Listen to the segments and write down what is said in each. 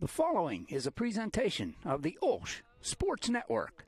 The following is a presentation of the OLSH Sports Network.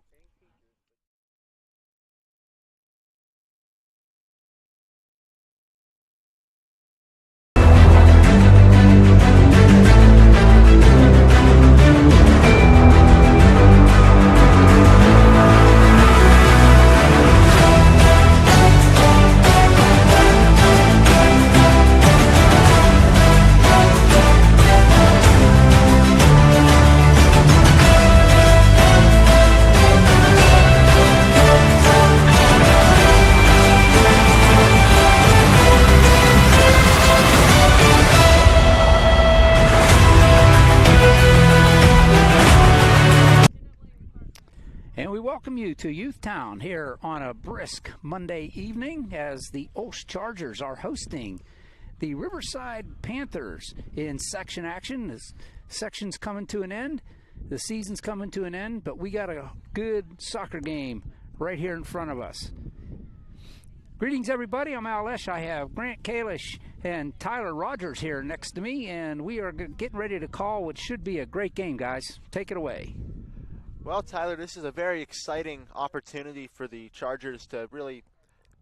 And we welcome you to Youth Town here on a brisk Monday evening as the OLSH Chargers are hosting the Riverside Panthers in section action. This section's coming to an end. The season's coming to an end, but we got a good soccer game right here in front of us. Greetings, everybody. I'm OLSH. I have Grant Kalish and Tyler Rogers here next to me, and we are getting ready to call what should be a great game, guys. Take it away. Well, Tyler, this is a very exciting opportunity for the Chargers to really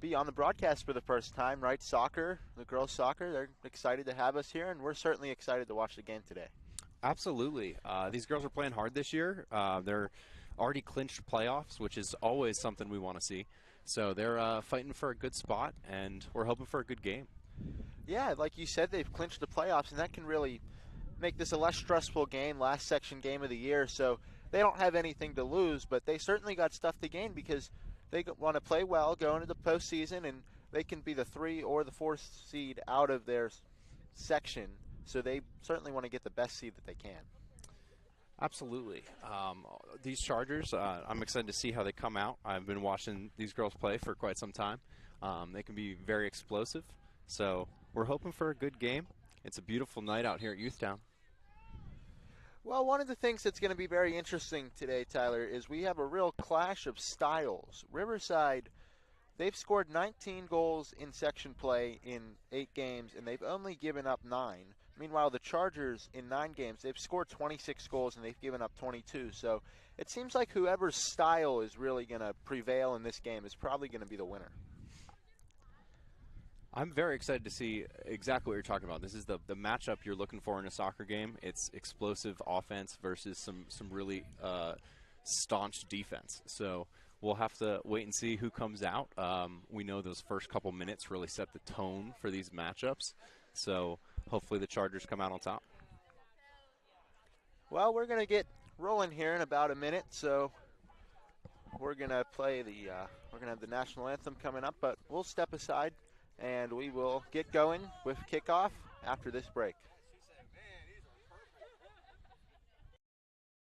be on the broadcast for the first time, right? Soccer, the girls' soccer, they're excited to have us here, and we're certainly excited to watch the game today. Absolutely. These girls are playing hard this year. They're already clinched playoffs, which is always something we want to see. So they're fighting for a good spot, and we're hoping for a good game. Yeah, like you said, they've clinched the playoffs, and that can really make this a less stressful game, last section game of the year. So they don't have anything to lose, but they certainly got stuff to gain because they want to play well, go into the postseason, and they can be the 3 or the 4th seed out of their section. So they certainly want to get the best seed that they can. Absolutely. These Chargers, I'm excited to see how they come out. I've been watching these girls play for quite some time. They can be very explosive. So we're hoping for a good game. It's a beautiful night out here at Youth Town. Well, one of the things that's going to be very interesting today, Tyler, is we have a real clash of styles. Riverside, they've scored 19 goals in section play in 8 games, and they've only given up 9. Meanwhile, the Chargers, in 9 games, they've scored 26 goals, and they've given up 22. So it seems like whoever's style is really going to prevail in this game is probably going to be the winner. I'm very excited to see exactly what you're talking about. This is the matchup you're looking for in a soccer game. It's explosive offense versus some really staunch defense. So we'll have to wait and see who comes out. We know those first couple minutes really set the tone for these matchups. So hopefully the Chargers come out on top. Well, we're going to get rolling here in about a minute. So we're going to play we're going to have the national anthem coming up, but we'll step aside. And we will get going with kickoff after this break.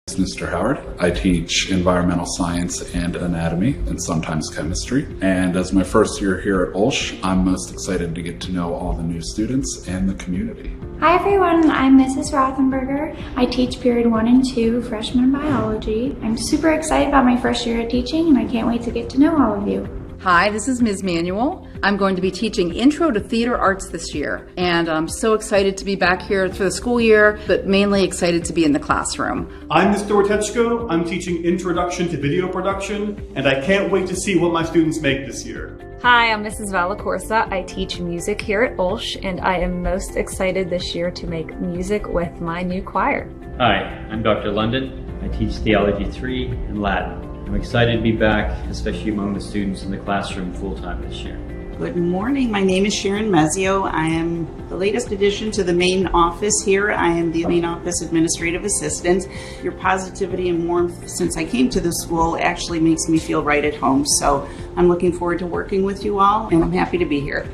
Mr. Howard. I teach environmental science and anatomy and sometimes chemistry. And as my first year here at OLSH, I'm most excited to get to know all the new students and the community. Hi everyone, I'm Mrs. Rothenberger. I teach period 1 and 2 freshman biology. I'm super excited about my first year of teaching and I can't wait to get to know all of you. Hi, this is Ms. Manuel. I'm going to be teaching Intro to Theater Arts this year, and I'm so excited to be back here for the school year, but mainly excited to be in the classroom. I'm Mr. Witechko. I'm teaching Introduction to Video Production, and I can't wait to see what my students make this year. Hi, I'm Mrs. Valacorsa. I teach music here at OLSH, and I am most excited this year to make music with my new choir. Hi, I'm Dr. London. I teach Theology 3 and Latin. I'm excited to be back, especially among the students in the classroom full-time this year. Good morning. My name is Sharon Mezzio. I am the latest addition to the main office here. I am the main office administrative assistant. Your positivity and warmth since I came to the school actually makes me feel right at home. So I'm looking forward to working with you all, and I'm happy to be here.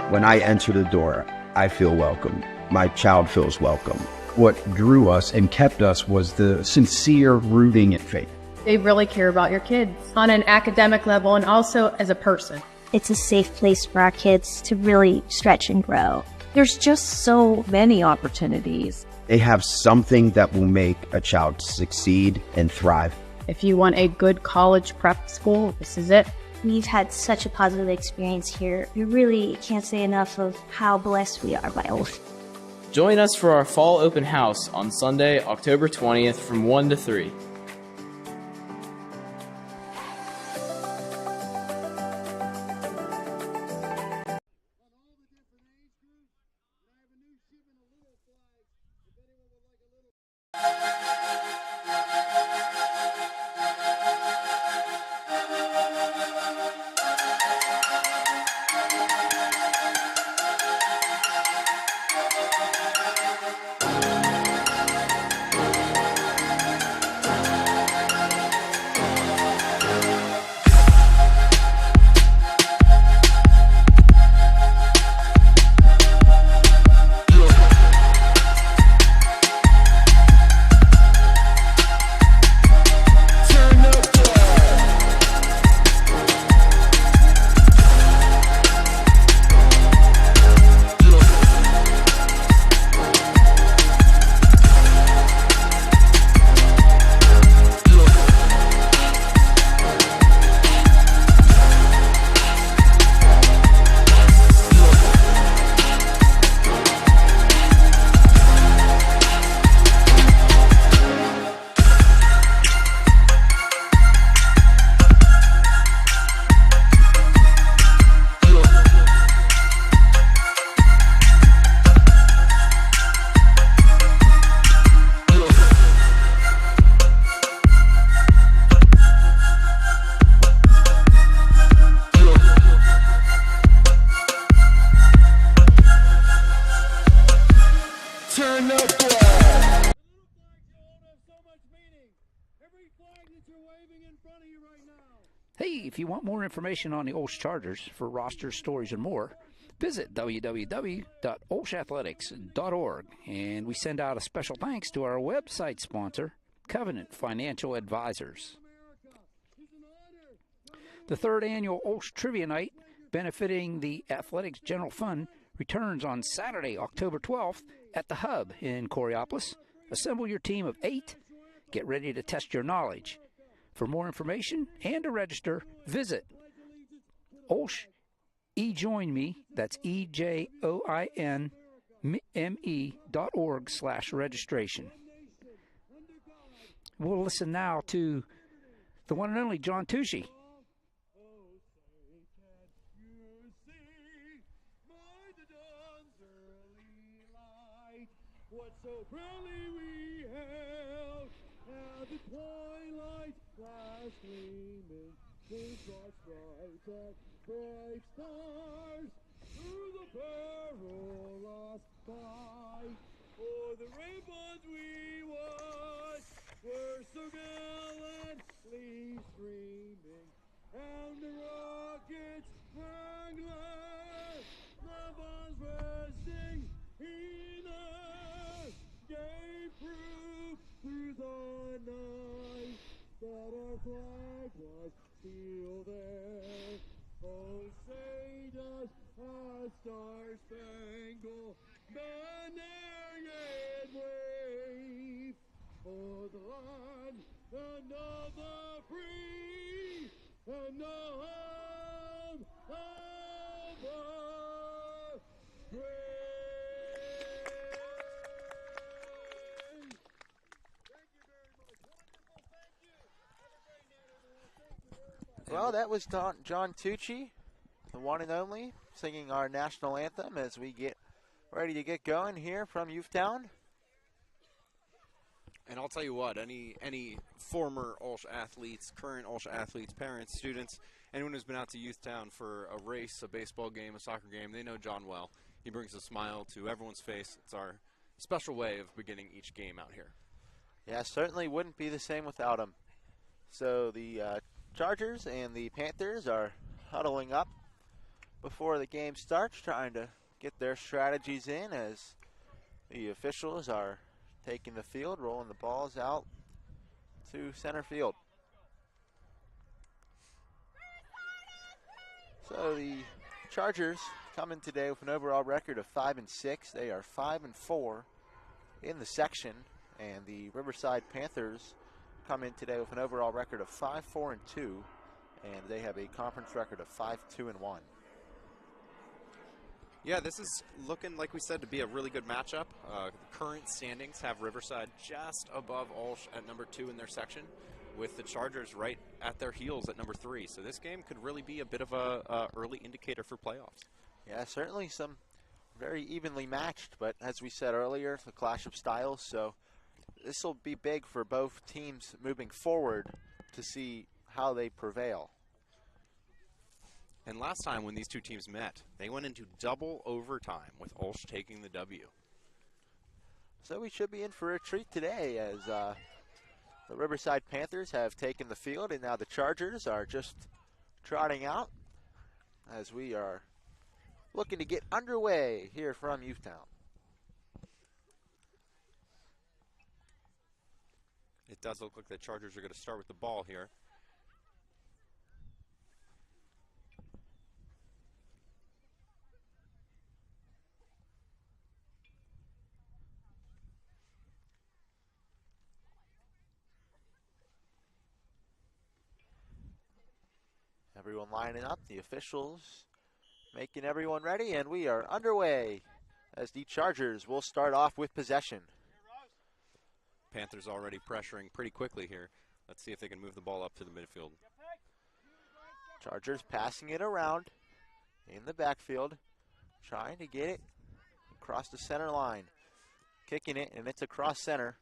When I enter the door, I feel welcome. My child feels welcome. What drew us and kept us was the sincere rooting in faith. They really care about your kids on an academic level and also as a person. It's a safe place for our kids to really stretch and grow. There's just so many opportunities They have something that will make a child succeed and thrive. If you want a good college prep school, this is it. We've had such a positive experience here. We really can't say enough of how blessed we are by OLSH. Join us for our fall open house on Sunday, October 20th from 1 to 3. Hey, if you want more information on the OLSH Chargers for rosters, stories, and more, visit www.olshathletics.org. And we send out a special thanks to our website sponsor, Covenant Financial Advisors. The third annual OLSH Trivia Night, benefiting the Athletics General Fund, returns on Saturday, October 12th at the Hub in Coraopolis. Assemble your team of 8. Get ready to test your knowledge. For more information and to register, visit OLSH eJoinMe, that's EJOINME.org/registration. We'll listen now to the one and only John Tucci. What so proudly we hailed, now the twilight flash gleaming, things like stripes and bright stars, through the perilous fight, o'er the rainbows we watched, were so gallantly streaming, and the rockets were glad, the bombs resting in us, gave proof through the night that our flag was still there. Oh, say does our star-spangled banner yet wave for the land and of the free and the home of the brave. Well, that was John Tucci, the one and only, singing our national anthem as we get ready to get going here from Youthtown. And I'll tell you what, any former OLSH athletes, current OLSH athletes, parents, students, anyone who's been out to Youthtown for a race, a baseball game, a soccer game, they know John well. He brings a smile to everyone's face. It's our special way of beginning each game out here. Yeah, certainly wouldn't be the same without him. So the Chargers and the Panthers are huddling up before the game starts, trying to get their strategies in as the officials are taking the field, rolling the balls out to center field. So the Chargers come in today with an overall record of 5-6. They are 5-4 in the section, and the Riverside Panthers come in today with an overall record of 5-4-2, and they have a conference record of 5-2-1. Yeah, this is looking, like we said, to be a really good matchup. The current standings have Riverside just above OLSH at number 2 in their section, with the Chargers right at their heels at number 3. So this game could really be a bit of a early indicator for playoffs. Yeah, certainly some very evenly matched, but as we said earlier, the clash of styles. So this will be big for both teams moving forward to see how they prevail. And last time when these two teams met, they went into double overtime with OLSH taking the W. So we should be in for a treat today as the Riverside Panthers have taken the field, and now the Chargers are just trotting out as we are looking to get underway here from Youthtown. It does look like the Chargers are going to start with the ball here. Everyone lining up, the officials making everyone ready, and we are underway as the Chargers will start off with possession. Panthers already pressuring pretty quickly here. Let's see if they can move the ball up to the midfield. Chargers passing it around in the backfield, trying to get it across the center line. Kicking it, and it's across center.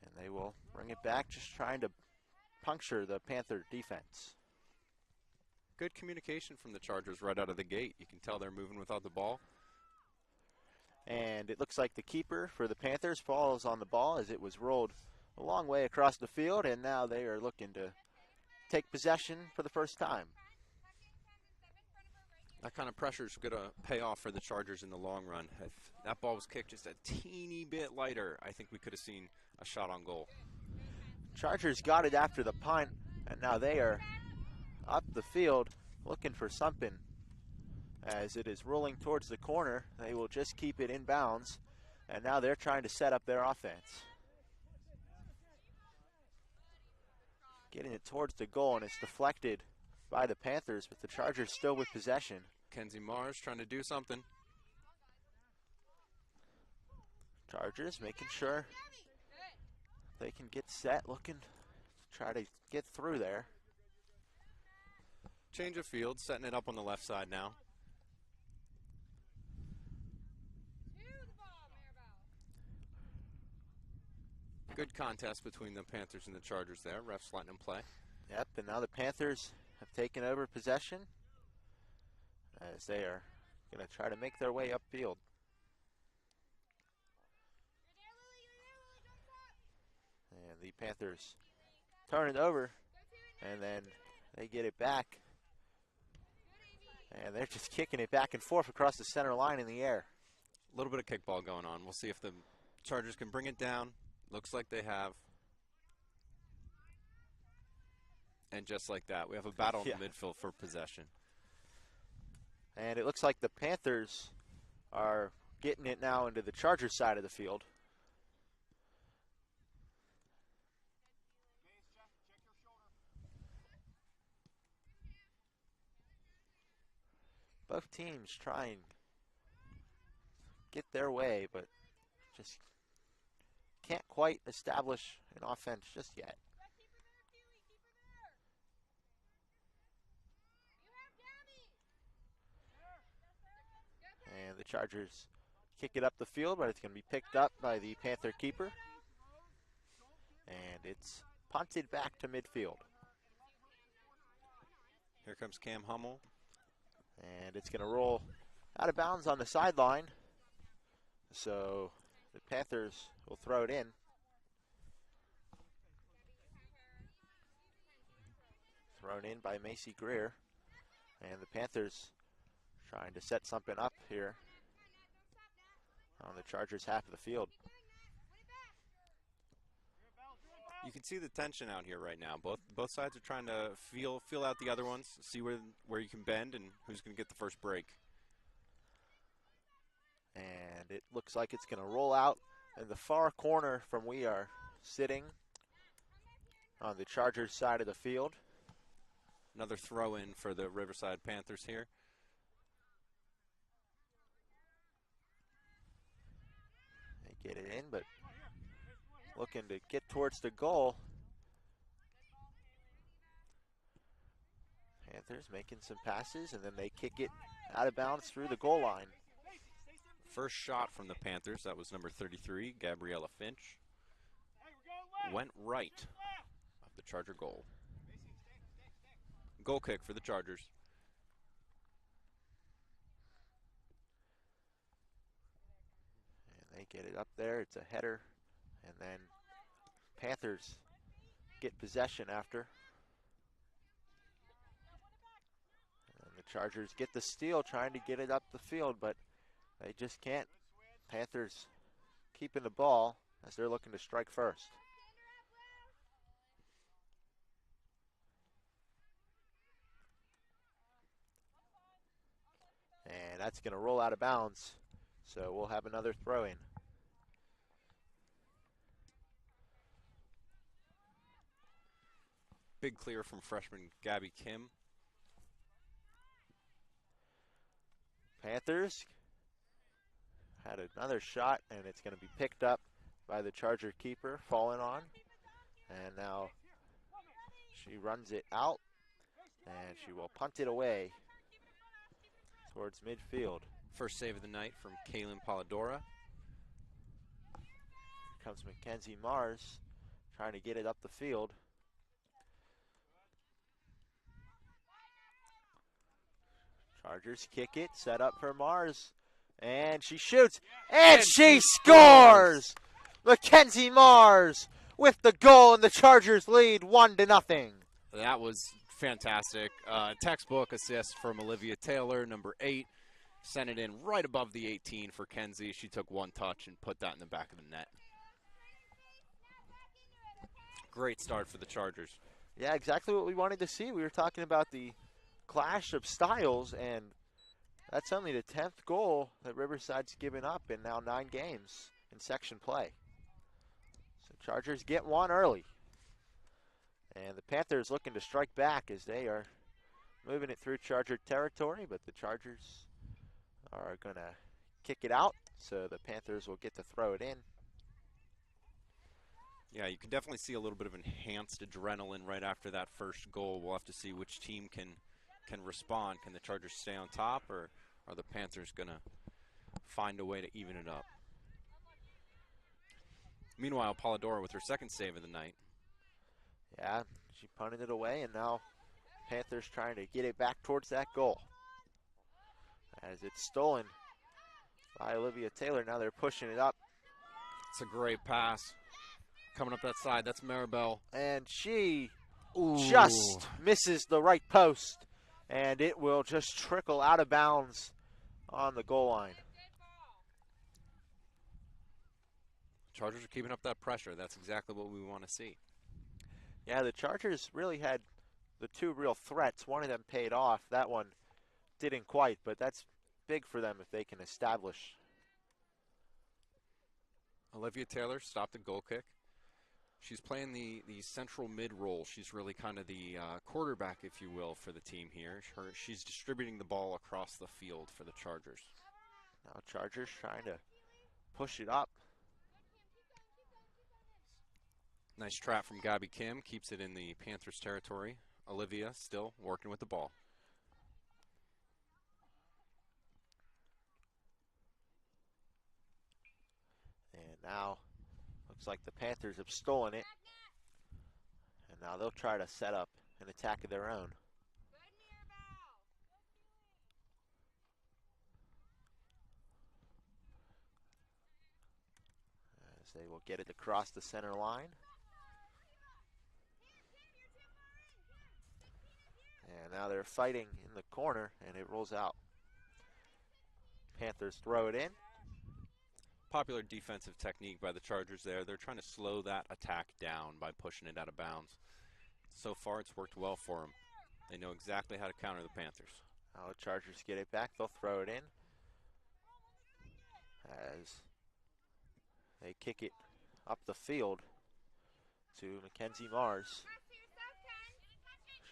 And they will bring it back, just trying to puncture the Panther defense. Good communication from the Chargers right out of the gate. You can tell they're moving without the ball. And it looks like the keeper for the Panthers falls on the ball as it was rolled a long way across the field, and now they are looking to take possession for the first time. That kind of pressure is going to pay off for the Chargers in the long run. If that ball was kicked just a teeny bit lighter, I think we could have seen a shot on goal. Chargers got it after the punt, and now they are up the field looking for something. As it is rolling towards the corner, they will just keep it in bounds, and now they're trying to set up their offense. Getting it towards the goal, and it's deflected by the Panthers, but the Chargers still with possession. Kenzie Mars trying to do something. Chargers making sure they can get set, looking to try to get through there. Change of field, setting it up on the left side now. Good contest between the Panthers and the Chargers there. Refs letting them play. Yep, and now the Panthers have taken over possession as they are going to try to make their way upfield. And the Panthers turn it over, and then they get it back. And they're just kicking it back and forth across the center line in the air. A little bit of kickball going on. We'll see if the Chargers can bring it down. Looks like they have. And just like that, we have a battle in the midfield for possession. And it looks like the Panthers are getting it now into the Chargers side of the field. Both teams trying to get their way, but just can't quite establish an offense just yet. And the Chargers kick it up the field, but it's going to be picked up by the Panther keeper. And it's punted back to midfield. Here comes Cam Hummel. And it's going to roll out of bounds on the sideline. So the Panthers will throw it in. Thrown in by Macy Greer. And the Panthers trying to set something up here on the Chargers' half of the field. You can see the tension out here right now. Both sides are trying to feel out the other ones, see where you can bend and who's going to get the first break. And it looks like it's going to roll out in the far corner from we are sitting on the Chargers side of the field. Another throw in for the Riverside Panthers here. They get it in, but looking to get towards the goal. Panthers making some passes, and then they kick it out of bounds through the goal line. First shot from the Panthers, that was number 33, Gabriella Finch. Went right of the Charger goal. Goal kick for the Chargers. And they get it up there. It's a header. And then Panthers get possession after. And the Chargers get the steal, trying to get it up the field, but they just can't. Panthers keeping the ball as they're looking to strike first. And that's going to roll out of bounds, so we'll have another throw in. Big clear from freshman Gabby Kim. Panthers had another shot, and it's going to be picked up by the Charger keeper, falling on. And now she runs it out, and she will punt it away towards midfield. First save of the night from Kaylin Polidora. Here comes Mackenzie Mars trying to get it up the field. Chargers kick it, set up for Mars, and she shoots, and she scores! Mackenzie Mars with the goal, and the Chargers lead 1-0. That was fantastic. Textbook assist from Olivia Taylor, number 8. Sent it in right above the 18 for Kenzie. She took one touch and put that in the back of the net. Great start for the Chargers. Yeah, exactly what we wanted to see. We were talking about the clash of styles, and that's only the 10th goal that Riverside's given up in now 9 games in section play. So Chargers get one early. And the Panthers looking to strike back as they are moving it through Charger territory, but the Chargers are going to kick it out, so the Panthers will get to throw it in. Yeah, you can definitely see a little bit of enhanced adrenaline right after that first goal. We'll have to see which team can respond. Can the Chargers stay on top, or are the Panthers going to find a way to even it up? Meanwhile, Polidora with her second save of the night. Yeah, she punted it away, and now Panthers trying to get it back towards that goal. As it's stolen by Olivia Taylor. Now they're pushing it up. It's a great pass. Coming up that side, that's Maribel. And she just misses the right post, and it will just trickle out of bounds on the goal line. Chargers are keeping up that pressure. That's exactly what we want to see. Yeah, the Chargers really had the 2 real threats. One of them paid off. That one didn't quite, but that's big for them if they can establish. Olivia Taylor stopped the goal kick. She's playing the central mid role. She's really kind of the quarterback, if you will, for the team here. She's distributing the ball across the field for the Chargers. Now Chargers trying to push it up. Nice trap from Gabby Kim. Keeps it in the Panthers territory. Olivia still working with the ball. And now looks like the Panthers have stolen it. And now they'll try to set up an attack of their own. As they will get it across the center line. And now they're fighting in the corner, and it rolls out. Panthers throw it in. Popular defensive technique by the Chargers there. They're trying to slow that attack down by pushing it out of bounds. So far, it's worked well for them. They know exactly how to counter the Panthers. Now the Chargers get it back. They'll throw it in. As They kick it up the field to Mackenzie Mars.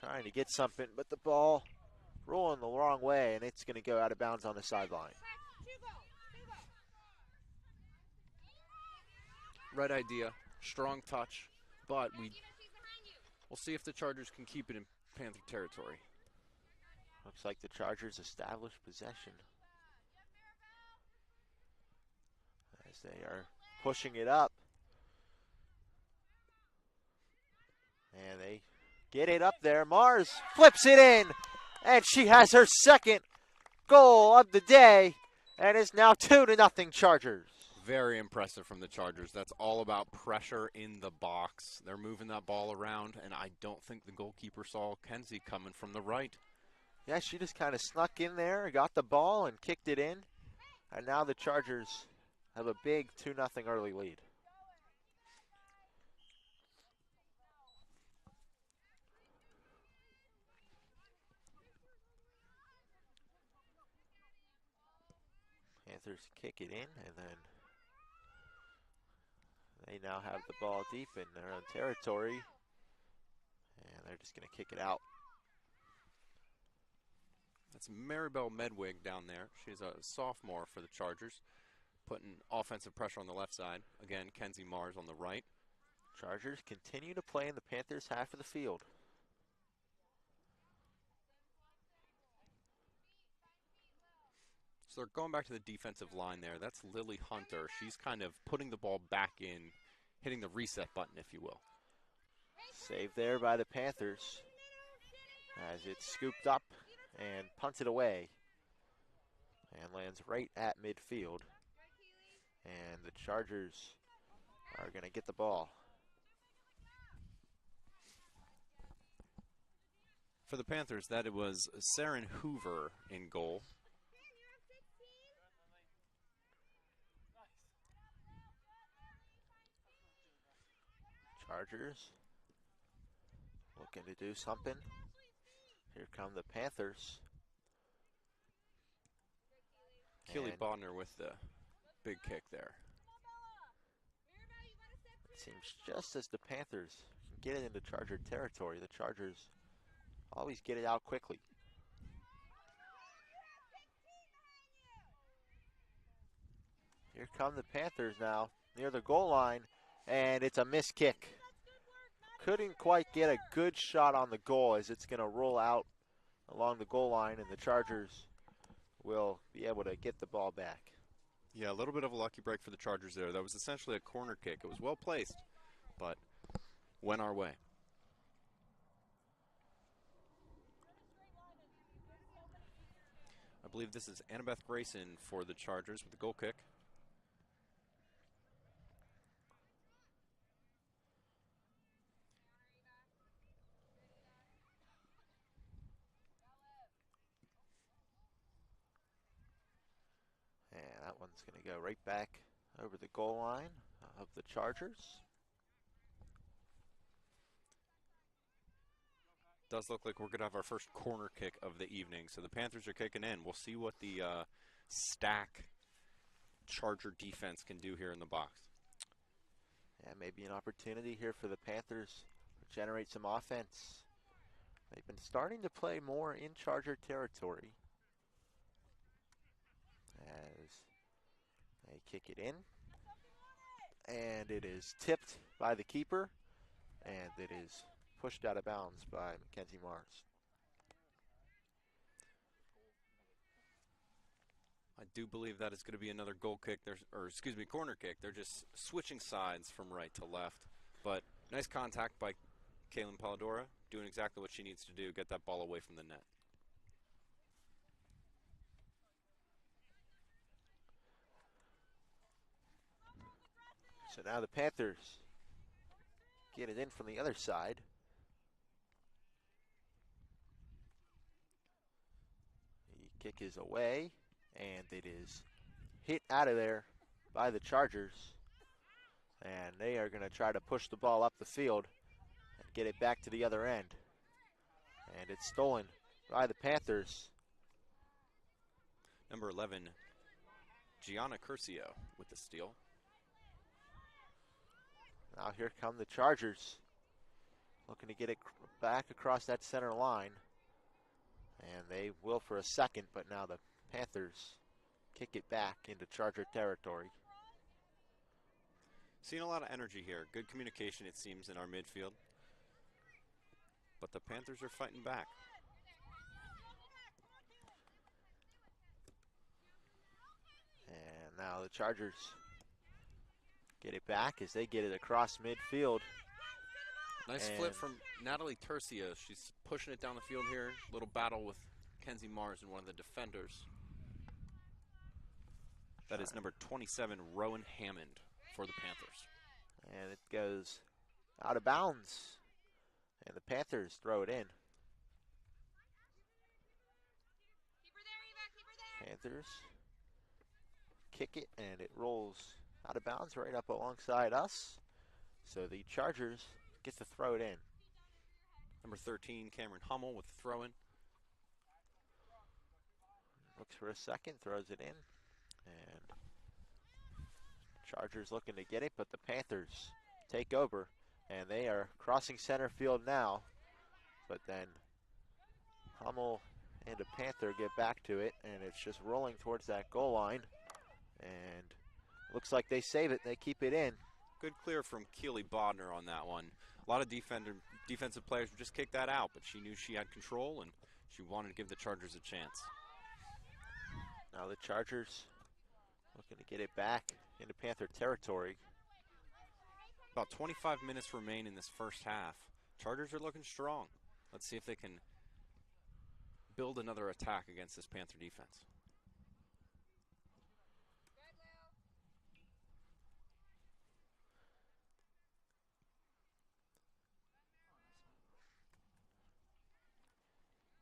Trying to get something, but the ball rolling the wrong way, and it's going to go out of bounds on the sideline. Right idea, strong touch, but we'll see if the Chargers can keep it in Panther territory. Looks like the Chargers established possession as they are pushing it up. And they get it up there. Mars flips it in, and she has her second goal of the day, and it's now 2-0 Chargers. Very impressive from the Chargers. That's all about pressure in the box. They're moving that ball around, and I don't think the goalkeeper saw Kenzie coming from the right. Yeah, she just kind of snuck in there, got the ball, and kicked it in. And now the Chargers have a big 2-0 early lead. Panthers kick it in, and then they now have the ball deep in their own territory, and they're just going to kick it out. That's Maribel Medwig down there. She's a sophomore for the Chargers, putting offensive pressure on the left side. Again, Kenzie Mars on the right. Chargers continue to play in the Panthers' half of the field. So they're going back to the defensive line there. That's Lily Hunter. She's kind of putting the ball back in, hitting the reset button, if you will. Saved there by the Panthers as it's scooped up and punted away and lands right at midfield. And the Chargers are going to get the ball. For the Panthers, that it was Saren Hoover in goal. Chargers looking to do something. Here come the Panthers. Keely Bodner with the big kick there. It seems just as the Panthers can get it into Charger territory, the Chargers always get it out quickly. Here come the Panthers now near the goal line, and it's a missed kick. Couldn't quite get a good shot on the goal as it's going to roll out along the goal line, and the Chargers will be able to get the ball back. Yeah, a little bit of a lucky break for the Chargers there. That was essentially a corner kick. It was well placed, but went our way. I believe this is Annabeth Grayson for the Chargers with the goal kick. And that one's going to go right back over the goal line of the Chargers. Does look like we're going to have our first corner kick of the evening. So the Panthers are kicking in. We'll see what the stack Charger defense can do here in the box. Yeah, maybe an opportunity here for the Panthers to generate some offense. They've been starting to play more in Charger territory as they kick it in. And it is tipped by the keeper, and it is pushed out of bounds by Mackenzie Mars. I do believe that is going to be another goal kick, corner kick. They're just switching sides from right to left. But nice contact by Kaylin Palladora, doing exactly what she needs to do, get that ball away from the net. So now the Panthers get it in from the other side. The kick is away, and it is hit out of there by the Chargers. And they are going to try to push the ball up the field and get it back to the other end. And it's stolen by the Panthers. Number 11, Gianna Curcio with the steal. Now here come the Chargers. Looking to get it back across that center line. And they will for a second, but now the Panthers kick it back into Charger territory. Seeing a lot of energy here. Good communication, it seems, in our midfield. But the Panthers are fighting back. And now the Chargers get it back as they get it across midfield. Nice flip from Natalie Tercia. She's pushing it down the field here. Little battle with Kenzie Mars and one of the defenders. That is number 27, Rowan Hammond, for the Panthers. And it goes out of bounds. And the Panthers throw it in. Panthers kick it, and it rolls out of bounds right up alongside us. So the Chargers get to throw it in. Number 13, Cameron Hummel with the throw-in. Looks for a second, throws it in. And Chargers looking to get it, but the Panthers take over. And they are crossing center field now. But then Hummel and a Panther get back to it, and it's just rolling towards that goal line. And looks like they save it. They keep it in. Good clear from Keely Bodner on that one. A lot of defensive players would just kick that out, but she knew she had control, and she wanted to give the Chargers a chance. Now the Chargers looking to get it back into Panther territory. About 25 minutes remain in this first half. Chargers are looking strong. Let's see if they can build another attack against this Panther defense.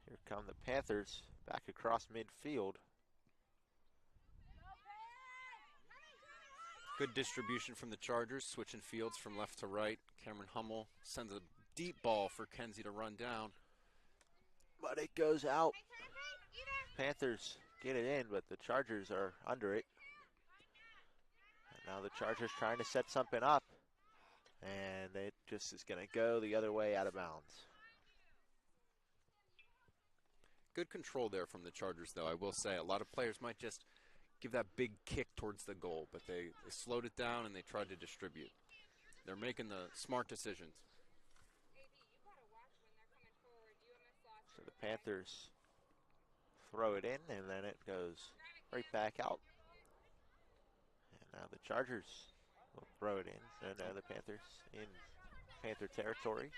Here come the Panthers back across midfield. Good distribution from the Chargers, switching fields from left to right. Cameron Hummel sends a deep ball for Kenzie to run down. But it goes out. Panthers get it in, but the Chargers are under it. And now the Chargers trying to set something up. And it just is going to go the other way out of bounds. Good control there from the Chargers, though. I will say a lot of players might just give that big kick towards the goal, but they slowed it down and they tried to distribute. They're making the smart decisions. So the Panthers throw it in, and then it goes right back out. And now the Chargers will throw it in. And now the Panthers in Panther territory.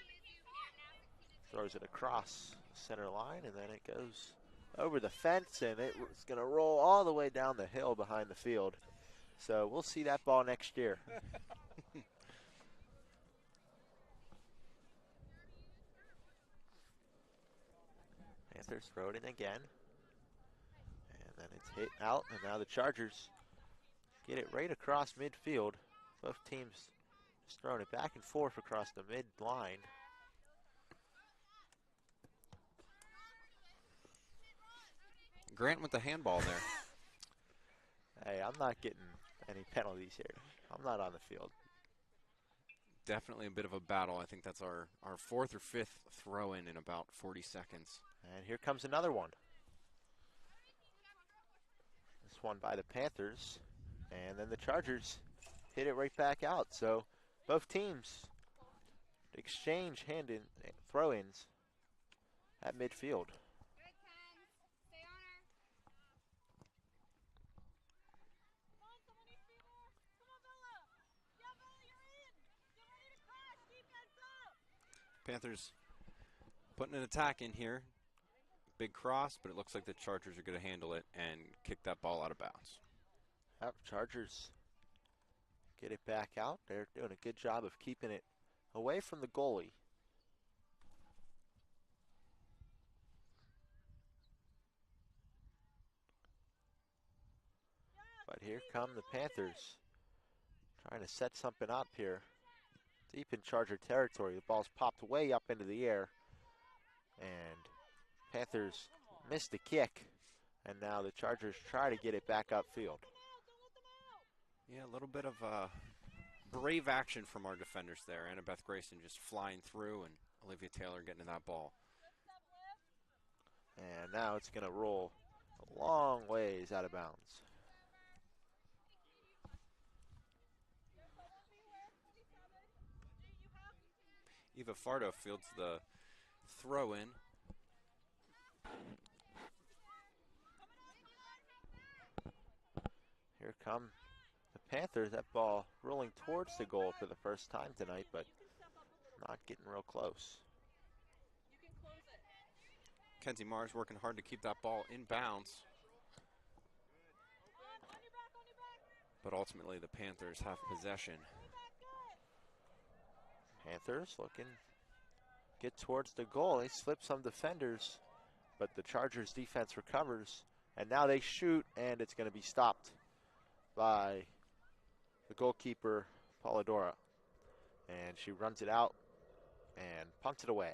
Throws it across the center line, and then it goes over the fence, and it's going to roll all the way down the hill behind the field. So we'll see that ball next year. Panthers throw it in again. And then it's hit out, and now the Chargers get it right across midfield. Both teams just throwing it back and forth across the mid-line. Grant with the handball there. Hey, I'm not getting any penalties here. I'm not on the field. Definitely a bit of a battle. I think that's our fourth or fifth throw-in in about 40 seconds. And here comes another one. This one by the Panthers. And then the Chargers hit it right back out. So both teams exchange throw-ins at midfield. Panthers putting an attack in here. Big cross, but it looks like the Chargers are going to handle it and kick that ball out of bounds. Yep, Chargers get it back out. They're doing a good job of keeping it away from the goalie. But here come the Panthers trying to set something up here. Deep in Charger territory. The ball's popped way up into the air. And Panthers missed the kick. And now the Chargers try to get it back upfield. Yeah, a little bit of brave action from our defenders there. Annabeth Grayson just flying through, and Olivia Taylor getting to that ball. And now it's going to roll a long ways out of bounds. Eva Fardo fields the throw in. Here come the Panthers. That ball rolling towards the goal for the first time tonight, but not getting real close. Kenzie Mars working hard to keep that ball in bounds. But ultimately the Panthers have possession. Panthers looking, get towards the goal. They slip some defenders, but the Chargers defense recovers. And now they shoot, and it's going to be stopped by the goalkeeper, Polidora. And she runs it out and punts it away.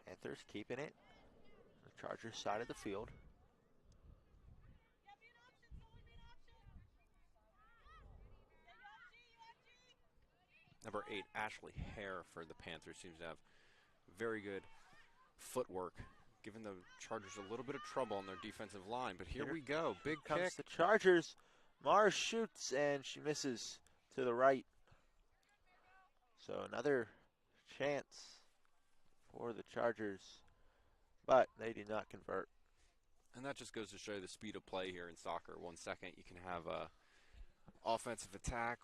Panthers keeping it. The Chargers side of the field. Number 8, Ashley Hare for the Panthers, seems to have very good footwork, giving the Chargers a little bit of trouble on their defensive line. But here we go, big Comes kick. the Chargers. Mars shoots, and she misses to the right. So another chance for the Chargers, but they do not convert. And that just goes to show you the speed of play here in soccer. 1 second, you can have a offensive attack.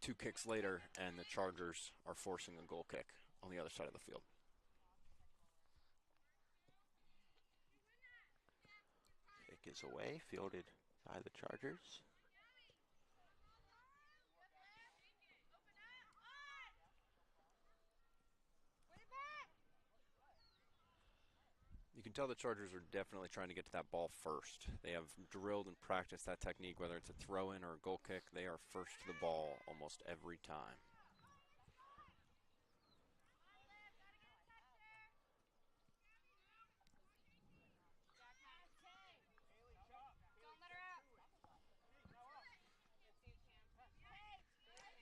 2 kicks later, and the Chargers are forcing a goal kick on the other side of the field. Kick is away, fielded by the Chargers. You can tell the Chargers are definitely trying to get to that ball first. They have drilled and practiced that technique, whether it's a throw-in or a goal kick. They are first to the ball almost every time.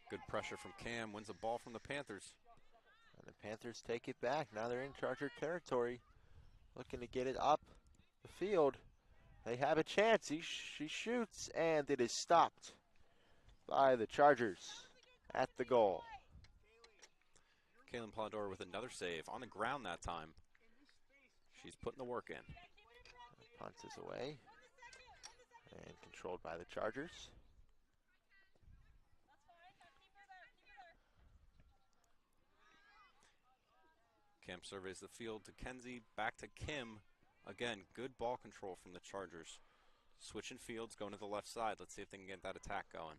Good pressure from Cam, wins the ball from the Panthers. And the Panthers take it back. Now they're in Charger territory, looking to get it up the field. They have a chance. She shoots, and it is stopped by the Chargers at the goal. Kaylin Polidor with another save on the ground that time. She's putting the work in. The punt is away and controlled by the Chargers. Cam surveys the field to Kenzie, back to Kim. Again, good ball control from the Chargers. Switching fields, going to the left side. Let's see if they can get that attack going.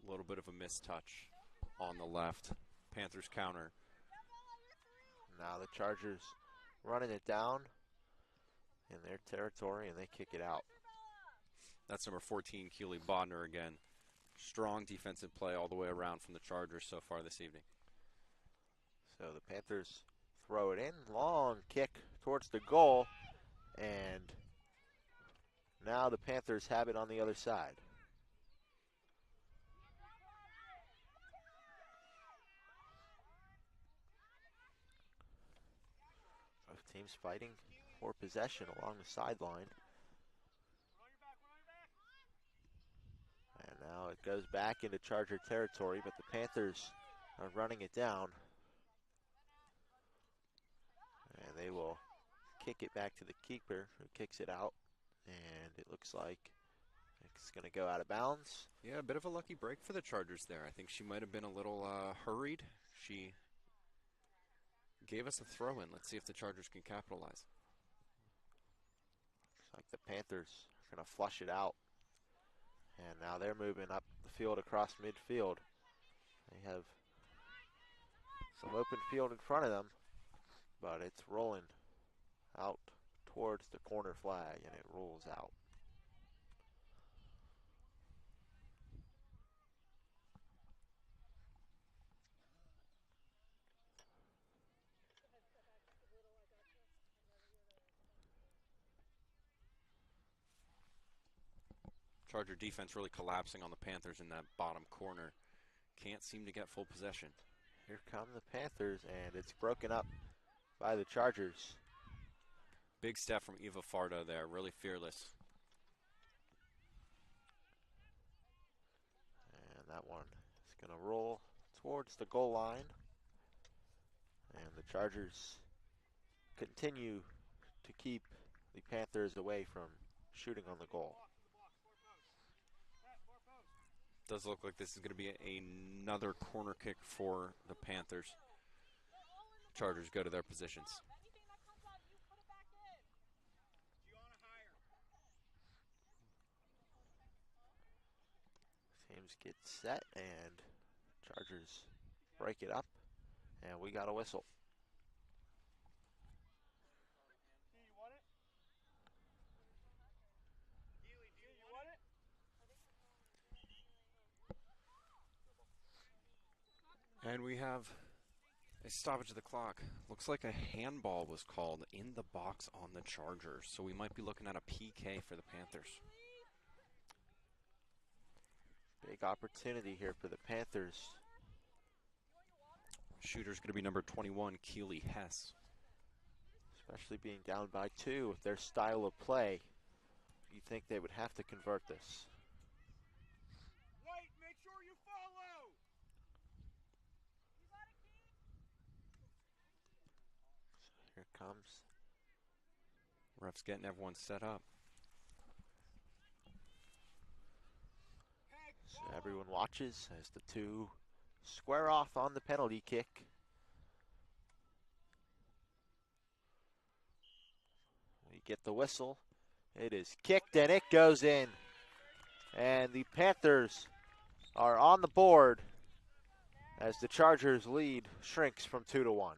A little bit of a missed touch on the left. Panthers counter. Now the Chargers running it down in their territory, and they kick it out. That's number 14, Keely Bodner again. Strong defensive play all the way around from the Chargers so far this evening. So the Panthers throw it in. Long kick towards the goal. And now the Panthers have it on the other side. Both teams fighting for possession along the sideline. And now it goes back into Charger territory, but the Panthers are running it down. And they will kick it back to the keeper, who kicks it out. And it looks like it's going to go out of bounds. Yeah, a bit of a lucky break for the Chargers there. I think she might have been a little hurried. She gave us a throw-in. Let's see if the Chargers can capitalize. Looks like the Panthers are going to flush it out. And now they're moving up the field across midfield. They have some open field in front of them, but it's rolling out towards the corner flag, and it rolls out. Charger defense really collapsing on the Panthers in that bottom corner. Can't seem to get full possession. Here come the Panthers, and it's broken up by the Chargers. Big step from Eva Farda there, really fearless. And that one is going to roll towards the goal line. And the Chargers continue to keep the Panthers away from shooting on the goal. Does look like this is going to be another corner kick for the Panthers. Chargers go to their positions. Teams get set, and Chargers break it up, and we got a whistle. And we have a stoppage of the clock. Looks like a handball was called in the box on the Chargers, so we might be looking at a PK for the Panthers. Big opportunity here for the Panthers. Shooter's going to be number 21, Keely Hess. Especially being down by 2 with their style of play, you think they would have to convert this. Wait, make sure you follow. Here it comes. Ref's getting everyone set up. So everyone watches as the two square off on the penalty kick. We get the whistle. It is kicked and it goes in. And the Panthers are on the board as the Chargers lead shrinks from 2-1.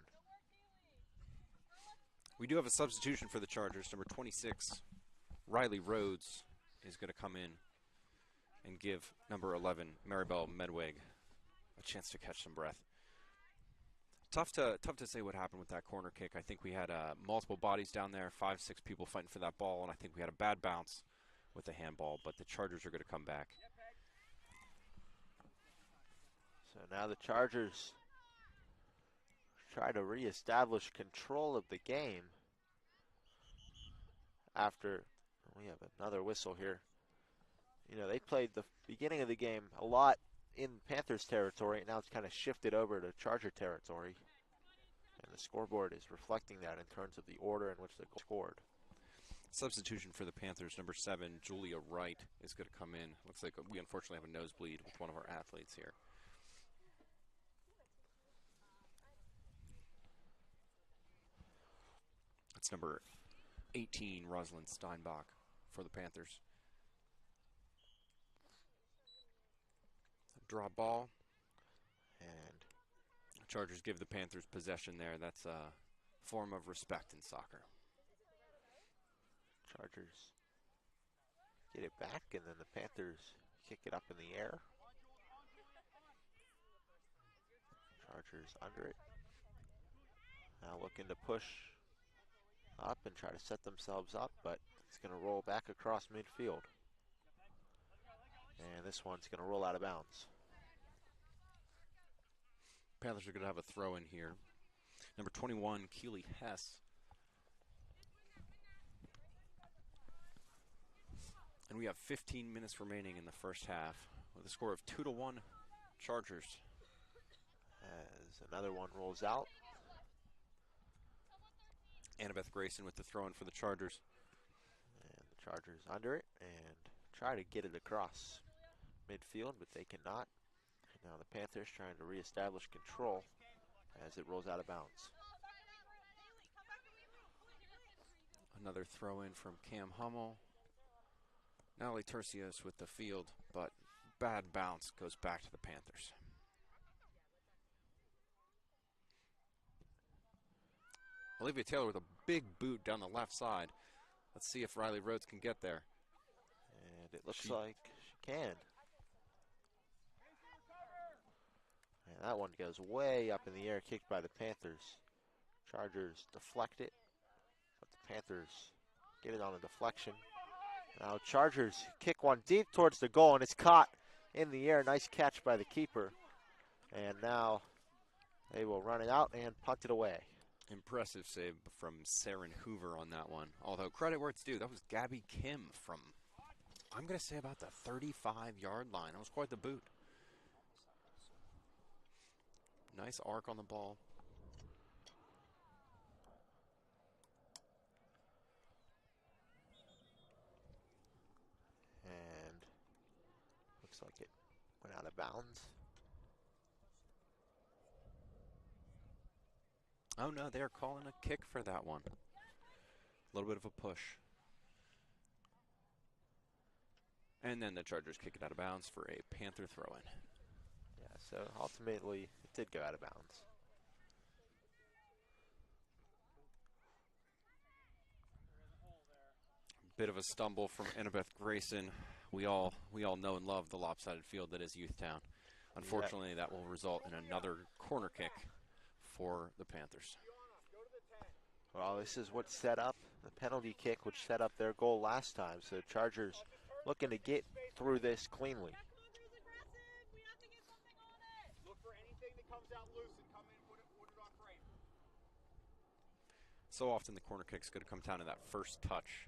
We do have a substitution for the Chargers. Number 26, Riley Rhodes, is going to come in and give number 11, Maribel Medweg, a chance to catch some breath. Tough to say what happened with that corner kick. I think we had multiple bodies down there, 5, 6 people fighting for that ball, and I think we had a bad bounce with the handball, but the Chargers are going to come back. So now the Chargers try to reestablish control of the game after we have another whistle here. You know, they played the beginning of the game a lot in Panthers territory, and now it's kind of shifted over to Charger territory. And the scoreboard is reflecting that in terms of the order in which they scored. Substitution for the Panthers, number 7, Julia Wright, is going to come in. Looks like we unfortunately have a nosebleed with one of our athletes here. That's number 18, Rosalind Steinbach, for the Panthers. Draw ball, and Chargers give the Panthers possession there. That's a form of respect in soccer. Chargers get it back, and then the Panthers kick it up in the air. Chargers under it. Now looking to push up and try to set themselves up, but it's going to roll back across midfield. And this one's going to roll out of bounds. Panthers are going to have a throw in here. Number 21, Keely Hess. And we have 15 minutes remaining in the first half with a score of 2-1 Chargers. As another one rolls out. Annabeth Grayson with the throw in for the Chargers. And the Chargers under it and try to get it across midfield, but they cannot. Now the Panthers trying to reestablish control as it rolls out of bounds. Another throw in from Cam Hummel. Natalie Tercios with the field, but bad bounce goes back to the Panthers. Olivia Taylor with a big boot down the left side. Let's see if Riley Rhodes can get there. And it looks like she can. And that one goes way up in the air, kicked by the Panthers. Chargers deflect it, but the Panthers get it on a deflection. Now Chargers kick one deep towards the goal, and it's caught in the air. Nice catch by the keeper. And now they will run it out and punt it away. Impressive save from Saren Hoover on that one. Although credit where it's due, that was Gabby Kim from, I'm going to say, about the 35-yard line. That was quite the boot. Nice arc on the ball. And looks like it went out of bounds. Oh no, they're calling a kick for that one. A little bit of a push. And then the Chargers kick it out of bounds for a Panther throw-in. Yeah, so ultimately it did go out of bounds. Bit of a stumble from Annabeth Grayson. We all know and love the lopsided field that is Youthtown. Unfortunately, that will result in another corner kick for the Panthers. Well, this is what set up the penalty kick, which set up their goal last time. So the Chargers looking to get through this cleanly. So often the corner kick's going to come down to that first touch.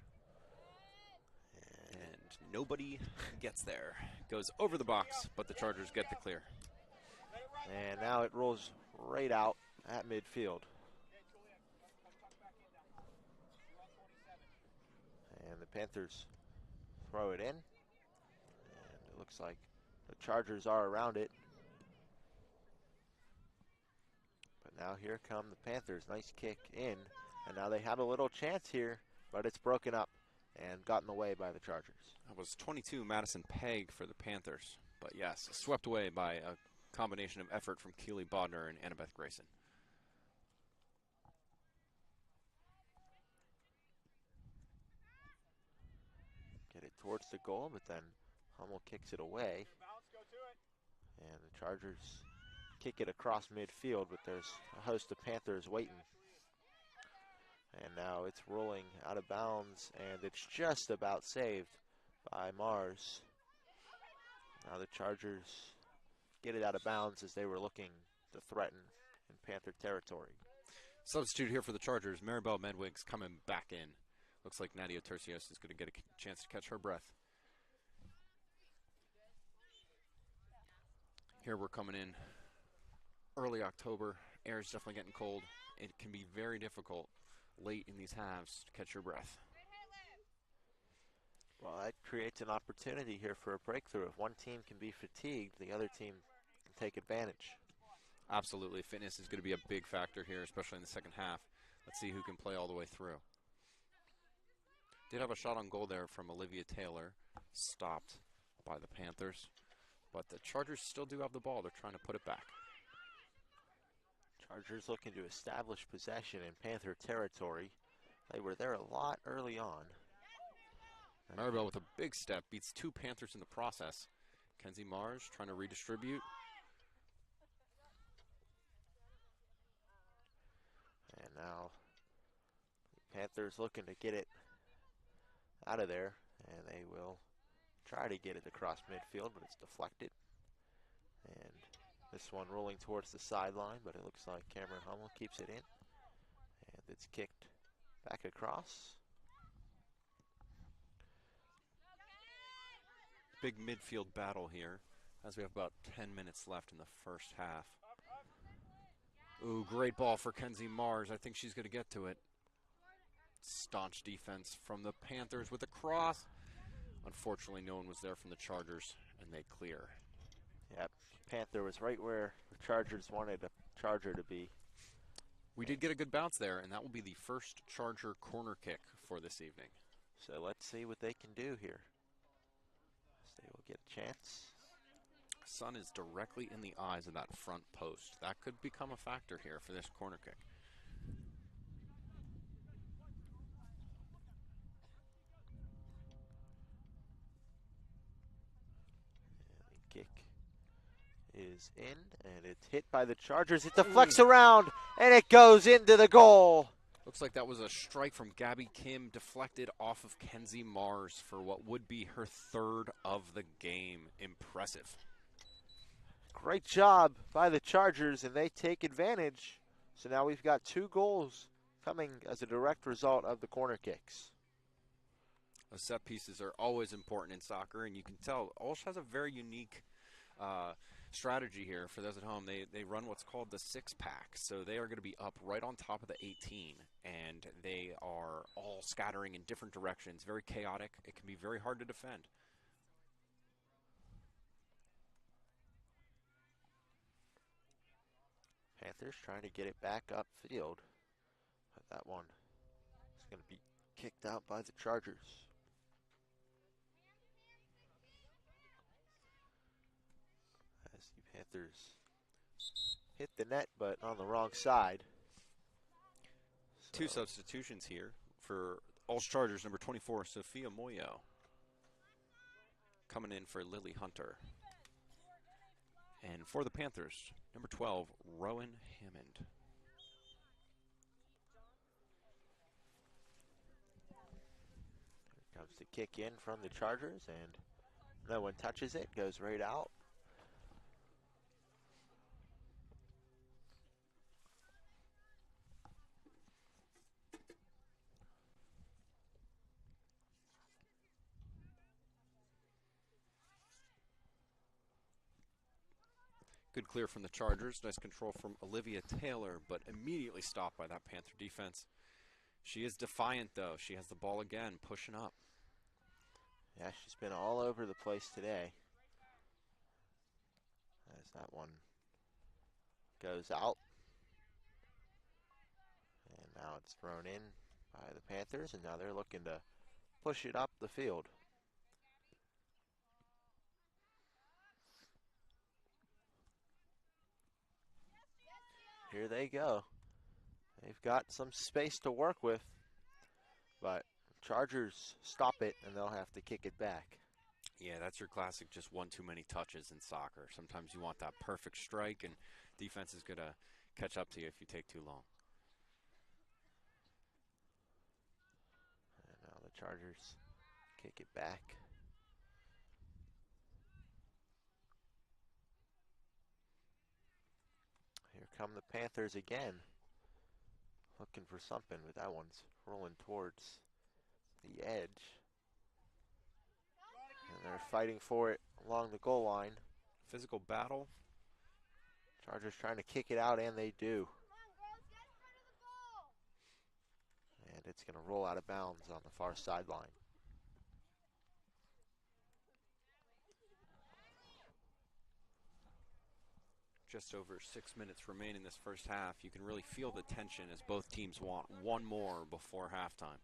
And nobody gets there. Goes over the box, but the Chargers get the clear. And now it rolls right out at midfield. And the Panthers throw it in. And it looks like the Chargers are around it. But now here come the Panthers. Nice kick in. And now they have a little chance here, but it's broken up and gotten away by the Chargers. That was 22 Madison Pegg for the Panthers. But yes, swept away by a combination of effort from Keely Bodner and Annabeth Grayson. Get it towards the goal, but then Hummel kicks it away. And the Chargers kick it across midfield, but there's a host of Panthers waiting. And now it's rolling out of bounds, and it's just about saved by Mars. Now the Chargers get it out of bounds as they were looking to threaten in Panther territory. Substitute here for the Chargers. Maribel Medwig's coming back in. Looks like Nadia Tercios is going to get a chance to catch her breath. Here we're coming in early October. Air is definitely getting cold. It can be very difficult late in these halves to catch your breath. Well, that creates an opportunity here for a breakthrough. If one team can be fatigued, the other team can take advantage. Absolutely. Fitness is going to be a big factor here, especially in the second half. Let's see who can play all the way through. Did have a shot on goal there from Olivia Taylor. Stopped by the Panthers. But the Chargers still do have the ball. They're trying to put it back. Chargers looking to establish possession in Panther territory. They were there a lot early on. Maribel with a big step beats two Panthers in the process. Kenzie Mars trying to redistribute. And now the Panthers looking to get it out of there, and they will try to get it across midfield, but it's deflected. And this one rolling towards the sideline, but it looks like Cameron Hummel keeps it in. And it's kicked back across. Big midfield battle here as we have about 10 minutes left in the first half. Ooh, great ball for Kenzie Mars. I think she's going to get to it. Staunch defense from the Panthers with a cross. Unfortunately, no one was there from the Chargers, and they clear. Yep, Panther was right where the Chargers wanted a Charger to be. We did get a good bounce there, and that will be the first Charger corner kick for this evening. So let's see what they can do here. So they will get a chance. Sun is directly in the eyes of that front post. That could become a factor here for this corner kick. And the kick is in, and it's hit by the Chargers. It deflects around, and it goes into the goal. Looks like that was a strike from Gabby Kim, deflected off of Kenzie Mars for what would be her third of the game. Impressive. Great job by the Chargers, and they take advantage. So now we've got 2 goals coming as a direct result of the corner kicks. Those set pieces are always important in soccer, and you can tell OLSH has a very unique strategy here. For those at home, they run what's called the 6-pack, so they are going to be up right on top of the 18, and they are all scattering in different directions. Very chaotic. It can be very hard to defend. Panthers trying to get it back upfield. But that one is going to be kicked out by the Chargers. As the Panthers hit the net, but on the wrong side. So 2 substitutions here for OLSH Chargers. Number 24, Sophia Moyo, coming in for Lily Hunter. And for the Panthers, number 12, Rowan Hammond. Here comes the kick in from the Chargers, and no one touches it, goes right out. Good clear from the Chargers. Nice control from Olivia Taylor, but immediately stopped by that Panther defense. She is defiant, though. She has the ball again, pushing up. Yeah, she's been all over the place today. As that one goes out. And now it's thrown in by the Panthers, and now they're looking to push it up the field. Here they go. They've got some space to work with, but Chargers stop it, and they'll have to kick it back. Yeah, that's your classic just one too many touches in soccer. Sometimes you want that perfect strike, and defense is going to catch up to you if you take too long. And now the Chargers kick it back. Here come the Panthers again. Looking for something, but that one's rolling towards the edge. And they're fighting for it along the goal line. Physical battle. Chargers trying to kick it out, and they do. And it's going to roll out of bounds on the far sideline. Just over 6 minutes remain in this first half. You can really feel the tension as both teams want one more before halftime.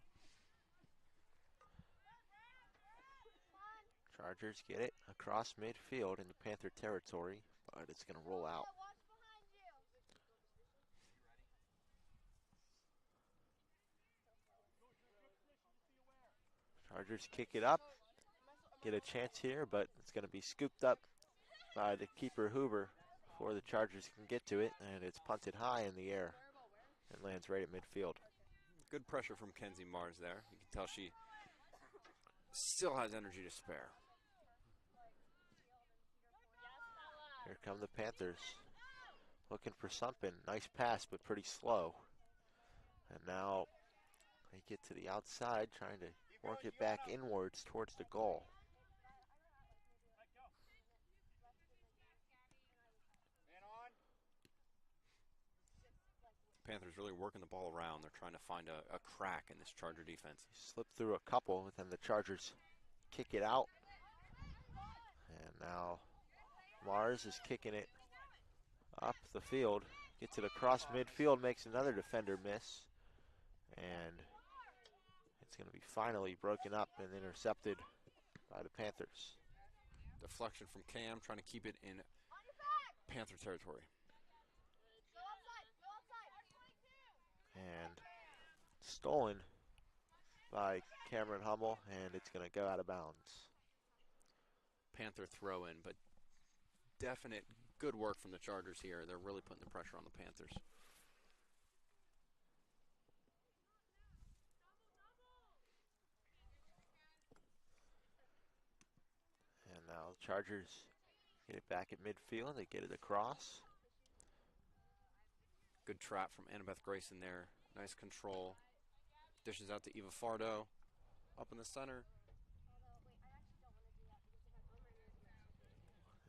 Chargers get it across midfield into Panther territory, but it's going to roll out. Chargers kick it up, get a chance here, but it's going to be scooped up by the keeper Huber before the Chargers can get to it, and it's punted high in the air and lands right at midfield. Good pressure from Kenzie Mars there. You can tell she still has energy to spare. Here come the Panthers, looking for something. Nice pass, but pretty slow. And now they get to the outside, trying to work it back inwards towards the goal. Panthers really working the ball around. They're trying to find a crack in this Charger defense. Slipped through a couple, and then the Chargers kick it out. And now Mars is kicking it up the field. Gets it across midfield, makes another defender miss. And it's going to be finally broken up and intercepted by the Panthers. Deflection from Cam, trying to keep it in Panther territory. And stolen by Cameron Hummel, and it's going to go out of bounds. Panther throw in, but definite good work from the Chargers here. They're really putting the pressure on the Panthers. Chargers get it back at midfield. They get it across. Good trap from Annabeth Grayson there. Nice control. Dishes out to Eva Fardo. Up in the center.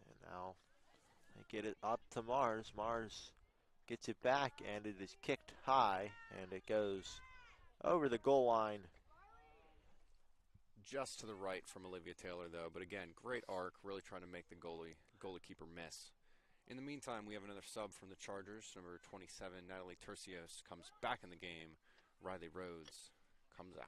And now they get it up to Mars. Mars gets it back, and it is kicked high, and it goes over the goal line. Just to the right from Olivia Taylor, though. But again, great arc, really trying to make the goalkeeper miss. In the meantime, we have another sub from the Chargers. Number 27, Natalie Tercios, comes back in the game. Riley Rhodes comes out.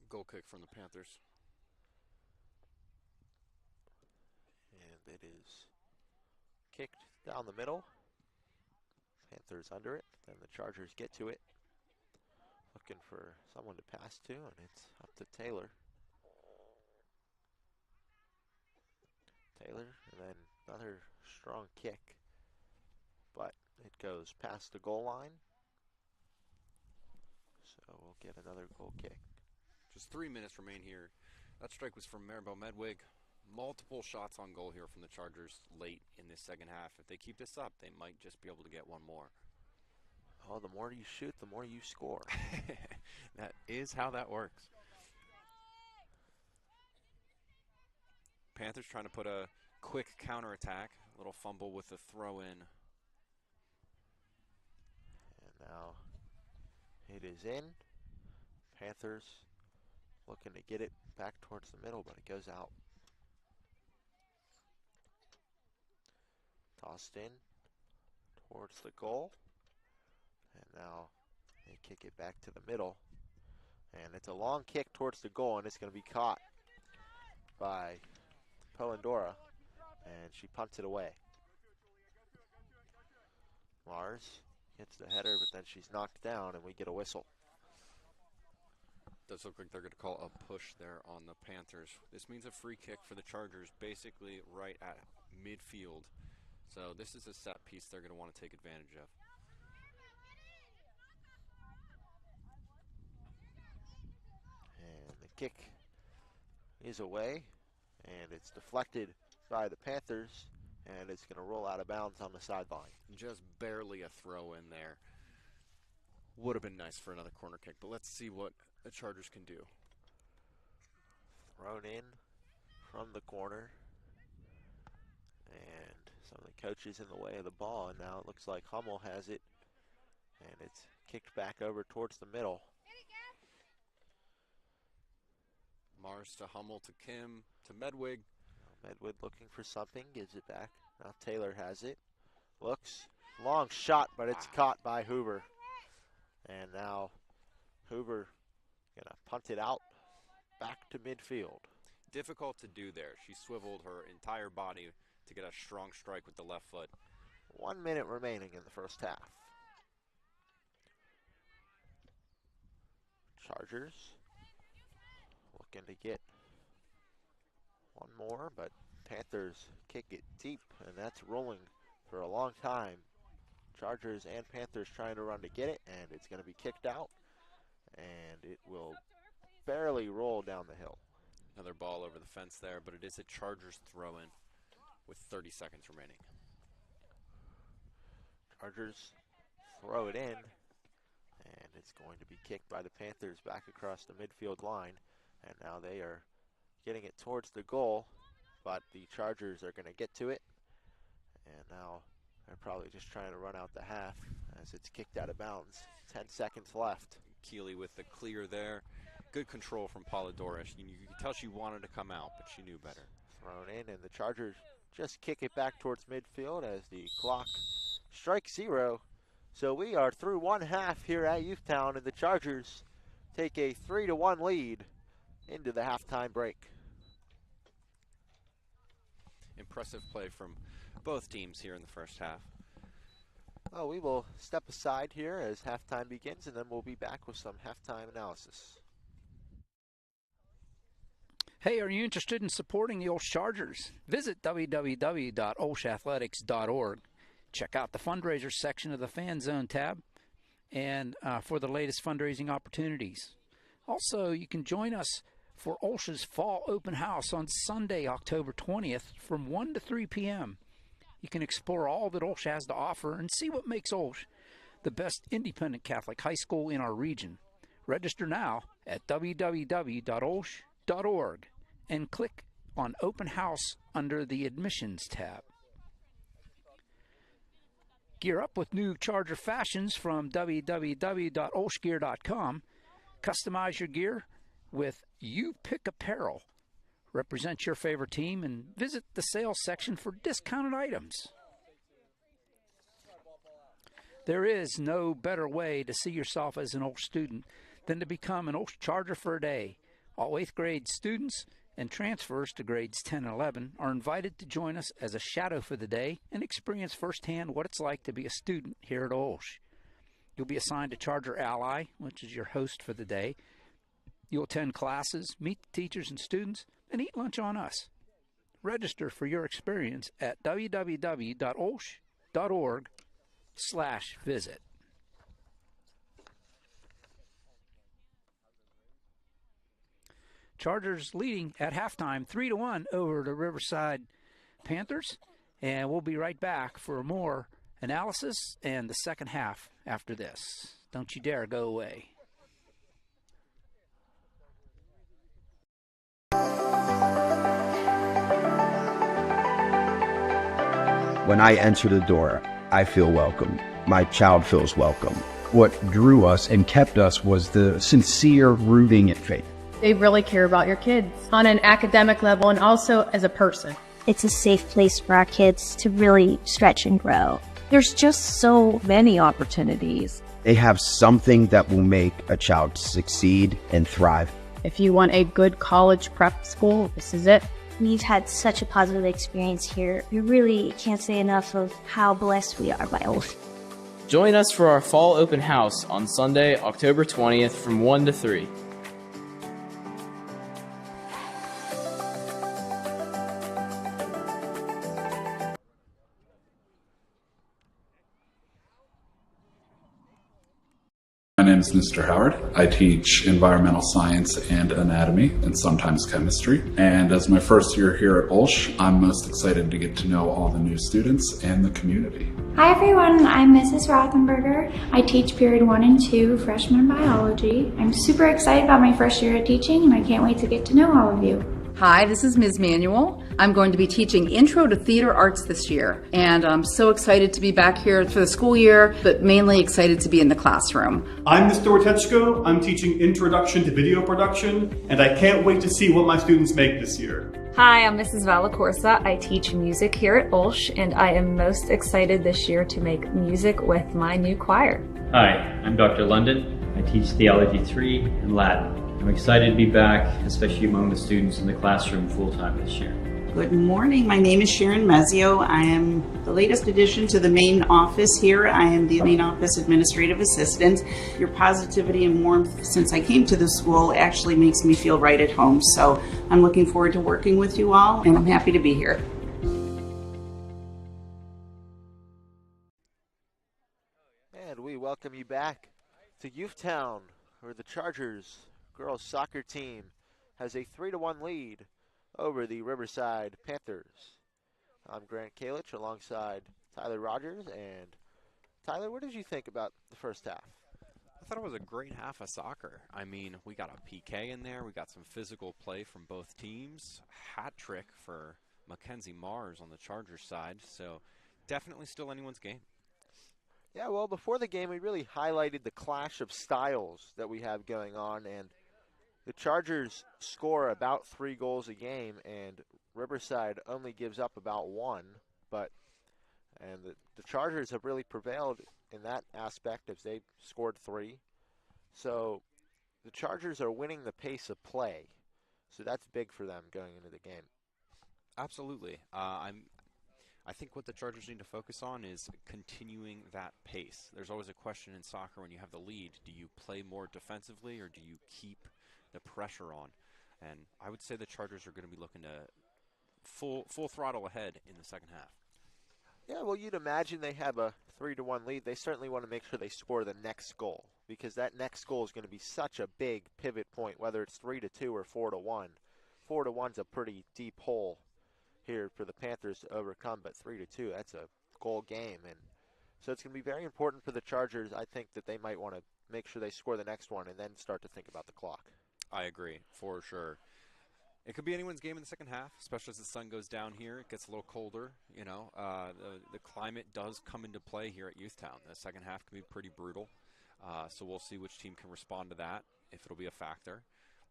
Goal kick from the Panthers. And it is kicked down the middle. Panthers under it. Then the Chargers get to it. Looking for someone to pass to, and it's up to Taylor. Taylor, and then another strong kick. But it goes past the goal line. So we'll get another goal kick. Just 3 minutes remain here. That strike was from Maribel Medwig. Multiple shots on goal here from the Chargers late in this second half. If they keep this up, they might just be able to get one more. Oh, the more you shoot, the more you score. That is how that works. Panthers trying to put a quick counterattack. A little fumble with the throw-in. And now it is in. Panthers looking to get it back towards the middle, but it goes out. Tossed in towards the goal. And now they kick it back to the middle. And it's a long kick towards the goal, and it's going to be caught by Polendora. And she punts it away. Mars gets the header, but then she's knocked down, and we get a whistle. Does look like they're going to call a push there on the Panthers. This means a free kick for the Chargers, basically right at midfield. So this is a set piece they're going to want to take advantage of. And the kick is away, and it's deflected by the Panthers, and it's going to roll out of bounds on the sideline. Just barely a throw in there. Would have been nice for another corner kick, but let's see what the Chargers can do. Thrown in from the corner, and some of the coaches in the way of the ball, and now it looks like Hummel has it, and it's kicked back over towards the middle. Mars to Hummel to Kim to Medwig. Medwig looking for something, gives it back. Now Taylor has it. Looks, long shot, but it's caught by Hoover. And now Hoover gonna punt it out back to midfield. Difficult to do there. She swiveled her entire body to get a strong strike with the left foot. 1 minute remaining in the first half. Chargers looking to get one more, but Panthers kick it deep, and that's rolling for a long time. Chargers and Panthers trying to run to get it, and it's going to be kicked out, and it will barely roll down the hill. Another ball over the fence there, but it is a Chargers throw-in with 30 seconds remaining. Chargers throw it in, and it's going to be kicked by the Panthers back across the midfield line, and now they are getting it towards the goal, but the Chargers are going to get to it, and now they're probably just trying to run out the half as it's kicked out of bounds. 10 seconds left. Keeley with the clear there. Good control from Polidora. You could tell she wanted to come out, but she knew better. Thrown in, and the Chargers just kick it back towards midfield as the clock strikes 0. So we are through one half here at Youthtown, and the Chargers take a 3-1 lead into the halftime break. Impressive play from both teams here in the first half. Well, we will step aside here as halftime begins, and then we'll be back with some halftime analysis. Hey, are you interested in supporting the OLSH Chargers? Visit www.olshathletics.org. Check out the fundraisers section of the Fan Zone tab and for the latest fundraising opportunities. Also, you can join us for OLSH's Fall Open House on Sunday, October 20th from 1 to 3 p.m. You can explore all that OLSH has to offer and see what makes OLSH the best independent Catholic high school in our region. Register now at www.olsh.org and click on Open House under the Admissions tab. Gear up with new Charger fashions from www.olshgear.com. Customize your gear with You Pick Apparel. Represent your favorite team and visit the sales section for discounted items. There is no better way to see yourself as an OLSH student than to become an OLSH Charger for a day. All 8th grade students and transfers to grades 10 and 11 are invited to join us as a shadow for the day and experience firsthand what it's like to be a student here at OLSH. You'll be assigned a Charger ally, which is your host for the day. You'll attend classes, meet the teachers and students, and eat lunch on us. Register for your experience at www.olsh.org/visit. Chargers leading at halftime 3-1 over the Riverside Panthers, and we'll be right back for more analysis and the second half after this. Don't you dare go away. When I enter the door, I feel welcome. My child feels welcome. What drew us and kept us was the sincere rooting in faith. They really care about your kids on an academic level and also as a person. It's a safe place for our kids to really stretch and grow. There's just so many opportunities. They have something that will make a child succeed and thrive. If you want a good college prep school, this is it. We've had such a positive experience here. We really can't say enough of how blessed we are by OLSH. Join us for our Fall Open House on Sunday, October 20th from 1 to 3. My name is Mr. Howard. I teach environmental science and anatomy and sometimes chemistry. And as my first year here at OLSH, I'm most excited to get to know all the new students and the community. Hi everyone, I'm Mrs. Rothenberger. I teach period 1 and 2 freshman biology. I'm super excited about my first year of teaching and I can't wait to get to know all of you. Hi, this is Ms. Manuel. I'm going to be teaching Intro to Theater Arts this year, and I'm so excited to be back here for the school year, but mainly excited to be in the classroom. I'm Mr. Witechko. I'm teaching Introduction to Video Production, and I can't wait to see what my students make this year. Hi, I'm Mrs. Valacorsa. I teach music here at OLSH, and I am most excited this year to make music with my new choir. Hi, I'm Dr. London. I teach Theology 3 and Latin. I'm excited to be back, especially among the students in the classroom full-time this year. Good morning. My name is Sharon Mezio. I am the latest addition to the main office here. I am the main office administrative assistant. Your positivity and warmth since I came to the school actually makes me feel right at home. So I'm looking forward to working with you all, and I'm happy to be here. And we welcome you back to Youthtown, where the Chargers girls soccer team has a 3-1 lead over the Riverside Panthers. I'm Grant Kalich alongside Tyler Rogers. And Tyler, what did you think about the first half? I thought it was a great half of soccer. I mean, we got a PK in there. We got some physical play from both teams. Hat trick for Mackenzie Mars on the Chargers side. So definitely still anyone's game. Yeah, well, before the game, we really highlighted the clash of styles that we have going on. And the Chargers score about 3 goals a game, and Riverside only gives up about 1. And the Chargers have really prevailed in that aspect as they've scored 3. So the Chargers are winning the pace of play. So that's big for them going into the game. Absolutely. I think what the Chargers need to focus on is continuing that pace. There's always a question in soccer when you have the lead. Do you play more defensively or do you keep the pressure on? And I would say the Chargers are going to be looking to full throttle ahead in the second half. Yeah, well, you'd imagine they have a 3-1 lead. They certainly want to make sure they score the next goal, because that next goal is going to be such a big pivot point, whether it's 3-2 or 4-1. 4-1's a pretty deep hole here for the Panthers to overcome, but 3-2, that's a goal game. And so it's going to be very important for the Chargers. I think that they might want to make sure they score the next one and then start to think about the clock. I agree, for sure. It could be anyone's game in the second half, especially as the sun goes down here. It gets a little colder, you know. The climate does come into play here at Youthtown. The second half can be pretty brutal, so we'll see which team can respond to that, if it'll be a factor.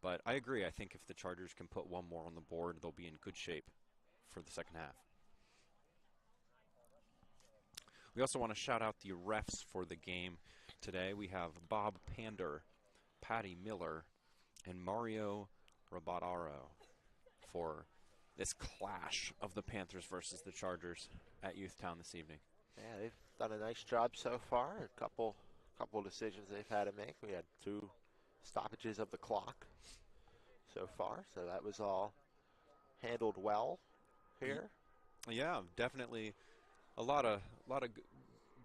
But I agree. I think if the Chargers can put one more on the board, they'll be in good shape for the second half. We also want to shout out the refs for the game today. We have Bob Pander, Patty Miller, and Mario Rabadaro for this clash of the Panthers versus the Chargers at Youthtown this evening. Yeah, they've done a nice job so far. A couple decisions they've had to make. We had 2 stoppages of the clock so far, so that was all handled well here. Yeah, definitely a lot of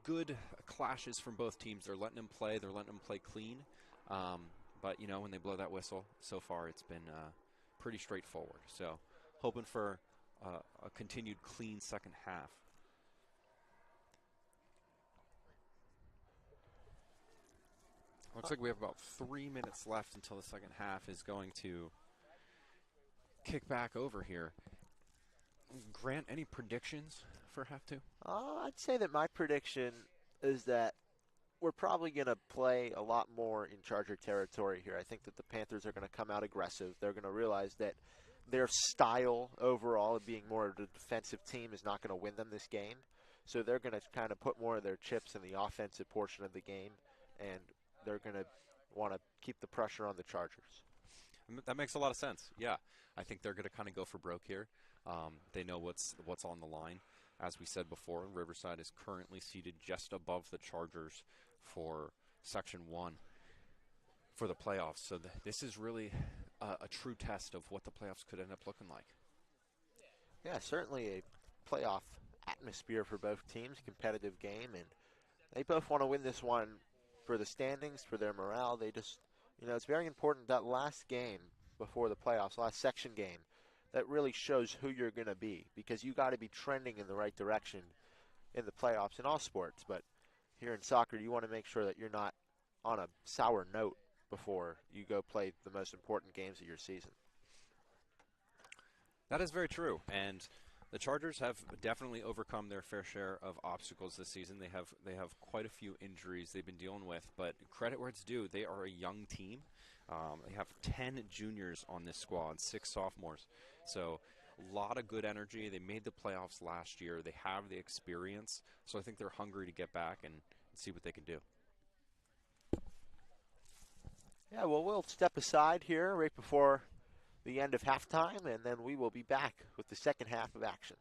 good clashes from both teams. They're letting them play. They're letting them play clean. But, you know, when they blow that whistle, so far it's been pretty straightforward. So hoping for a continued clean second half. Looks like we have about 3 minutes left until the second half is going to kick back over here. Grant, any predictions for half 2? I'd say that my prediction is that we're probably going to play a lot more in Charger territory here. I think that the Panthers are going to come out aggressive. They're going to realize that their style overall of being more of a defensive team is not going to win them this game. So they're going to kind of put more of their chips in the offensive portion of the game, and they're going to want to keep the pressure on the Chargers. That makes a lot of sense. Yeah, I think they're going to kind of go for broke here. They know what's on the line. As we said before, Riverside is currently seated just above the Chargers for Section 1 for the playoffs. So this is really a true test of what the playoffs could end up looking like. Yeah, certainly a playoff atmosphere for both teams, competitive game, and they both want to win this one for the standings, for their morale. They just, you know, it's very important that last game before the playoffs, last section game, that really shows who you're going to be, because you got to be trending in the right direction in the playoffs in all sports. But here in soccer, you want to make sure that you're not on a sour note before you go play the most important games of your season. That is very true, and the Chargers have definitely overcome their fair share of obstacles this season. They have quite a few injuries they've been dealing with, but credit where it's due. They are a young team. They have 10 juniors on this squad, 6 sophomores. So a lot of good energy. They made the playoffs last year. They have the experience. So I think they're hungry to get back and see what they can do. Yeah, well, we'll step aside here right before the end of halftime, and then we will be back with the second half of action.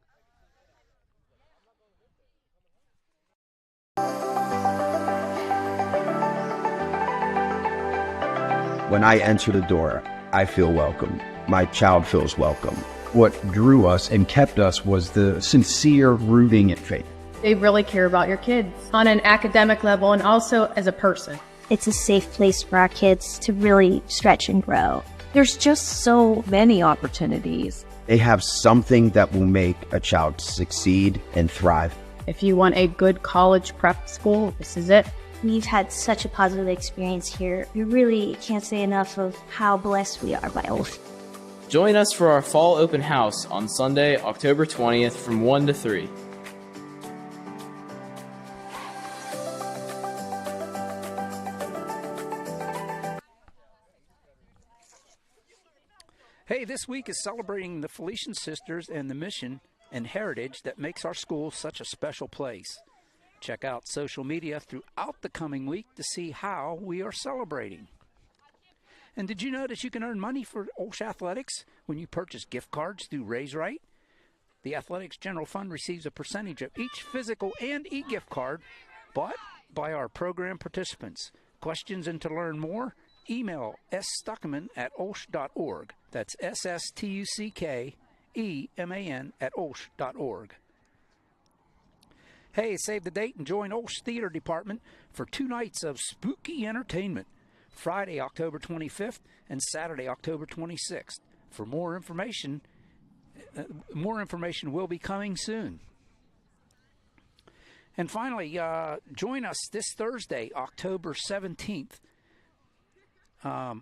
When I enter the door, I feel welcome. My child feels welcome. What drew us and kept us was the sincere rooting and faith. They really care about your kids on an academic level and also as a person. It's a safe place for our kids to really stretch and grow. There's just so many opportunities. They have something that will make a child succeed and thrive. If you want a good college prep school, this is it. We've had such a positive experience here. We really can't say enough of how blessed we are by OLSH. Join us for our fall open house on Sunday, October 20th from 1 to 3. Hey, this week is celebrating the Felician Sisters and the mission and heritage that makes our school such a special place. Check out social media throughout the coming week to see how we are celebrating. And did you know that you can earn money for OLSH Athletics when you purchase gift cards through Raise Right? The Athletics General Fund receives a percentage of each physical and e-gift card bought by our program participants. Questions and to learn more? Email sstuckman@olsh.org. That's SSTUCKEMAN@olsh.org. Hey, save the date and join OLSH Theater Department for 2 nights of spooky entertainment, Friday, October 25th and Saturday, October 26th. For more information will be coming soon. And finally, join us this Thursday, October 17th, at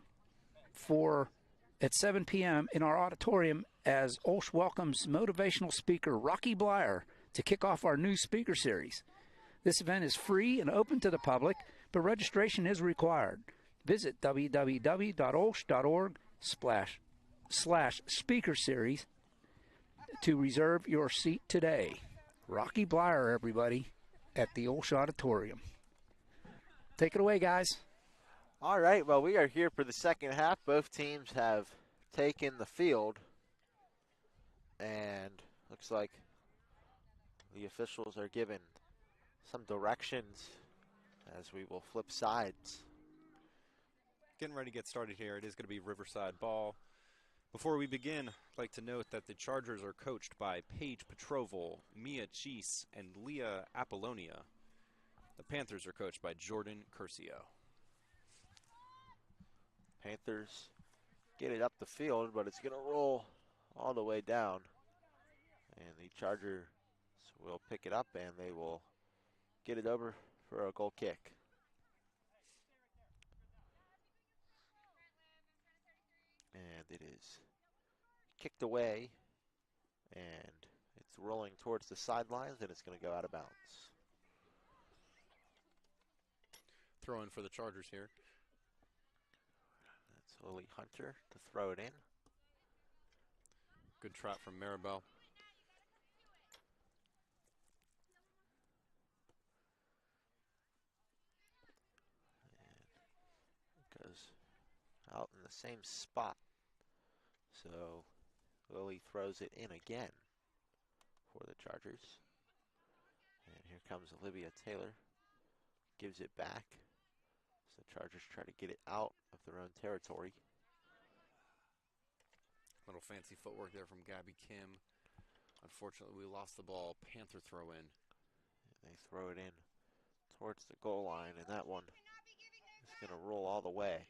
7 p.m. in our auditorium as OLSH welcomes motivational speaker Rocky Blyer to kick off our new speaker series. This event is free and open to the public, but registration is required. Visit www.olsh.org/speaker series to reserve your seat today. Rocky Blyer, everybody, at the OLSH Auditorium. Take it away, guys. All right, well, we are here for the second half. Both teams have taken the field, and looks like the officials are given some directions as we will flip sides. Getting ready to get started here. It is going to be Riverside ball. Before we begin, I'd like to note that the Chargers are coached by Paige Petroval, Mia Cheese, and Leah Apollonia. The Panthers are coached by Jordan Curcio. Panthers get it up the field, but it's going to roll all the way down. And the Chargers will pick it up, and they will get it over for a goal kick. And it is kicked away, and it's rolling towards the sidelines, and it's going to go out of bounds. Throw in for the Chargers here. That's Lily Hunter to throw it in. Good trap from Maribel. Goes out in the same spot. So Lily throws it in again for the Chargers. And here comes Olivia Taylor. Gives it back. So the Chargers try to get it out of their own territory. Little fancy footwork there from Gabby Kim. Unfortunately, we lost the ball. Panther throw in. And they throw it in towards the goal line, and that one is going to roll all the way.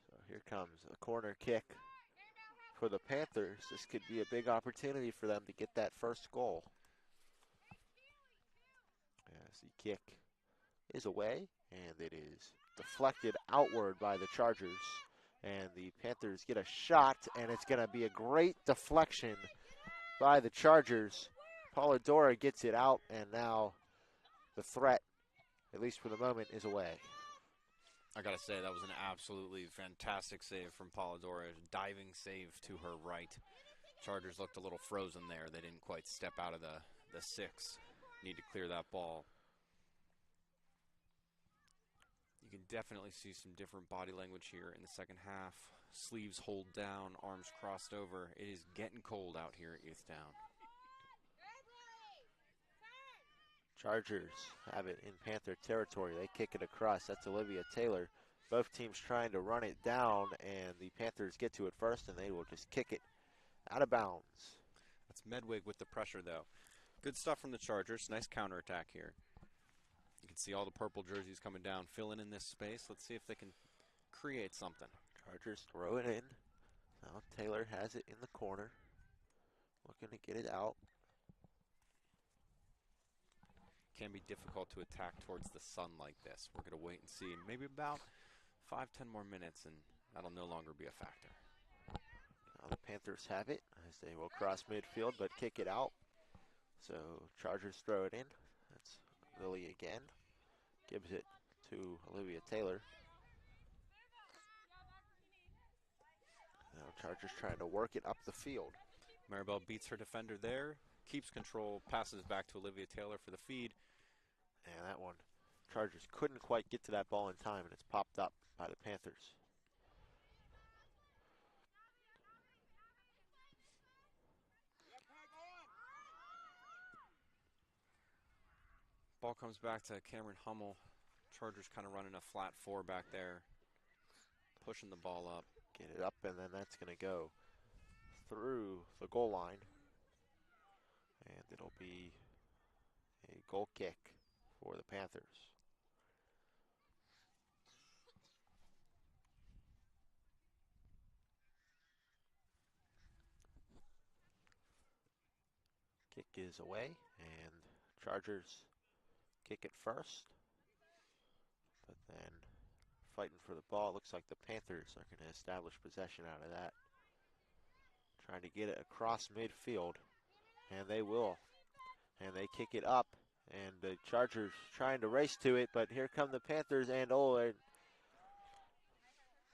So here comes a corner kick for the Panthers. This could be a big opportunity for them to get that first goal. As the kick is away, and it is deflected outward by the Chargers. And the Panthers get a shot, and it's going to be a great deflection by the Chargers. Polidora gets it out, and now the threat, at least for the moment, is away. I got to say, that was an absolutely fantastic save from Polidora. Diving save to her right. Chargers looked a little frozen there. They didn't quite step out of the six. Need to clear that ball. You can definitely see some different body language here in the second half. Sleeves hold down, arms crossed over. It is getting cold out here at Youthtown. Chargers have it in Panther territory. They kick it across. That's Olivia Taylor. Both teams trying to run it down, and the Panthers get to it first, and they will just kick it out of bounds. That's Medwig with the pressure, though. Good stuff from the Chargers. Nice counterattack here. You can see all the purple jerseys coming down, filling in this space. Let's see if they can create something. Chargers throw it in. Now Taylor has it in the corner. Looking to get it out. Can be difficult to attack towards the sun like this. We're going to wait and see. Maybe about 5-10 more minutes, and that'll no longer be a factor. Now the Panthers have it as they will cross midfield, but kick it out. So Chargers throw it in. That's Lily again. Gives it to Olivia Taylor. Now Chargers trying to work it up the field. Maribel beats her defender there. Keeps control, passes back to Olivia Taylor for the feed. And that one, Chargers couldn't quite get to that ball in time, and it's popped up by the Panthers. Ball comes back to Cameron Hummel. Chargers kind of running a flat four back there. pushing the ball up. Get it up, and then that's going to go through the goal line. And it'll be a goal kick for the Panthers. Kick is away, and Chargers kick it first. But then fighting for the ball, looks like the Panthers are going to establish possession out of that. Trying to get it across midfield, and they will. And they kick it up, and the Chargers trying to race to it, but here come the Panthers, and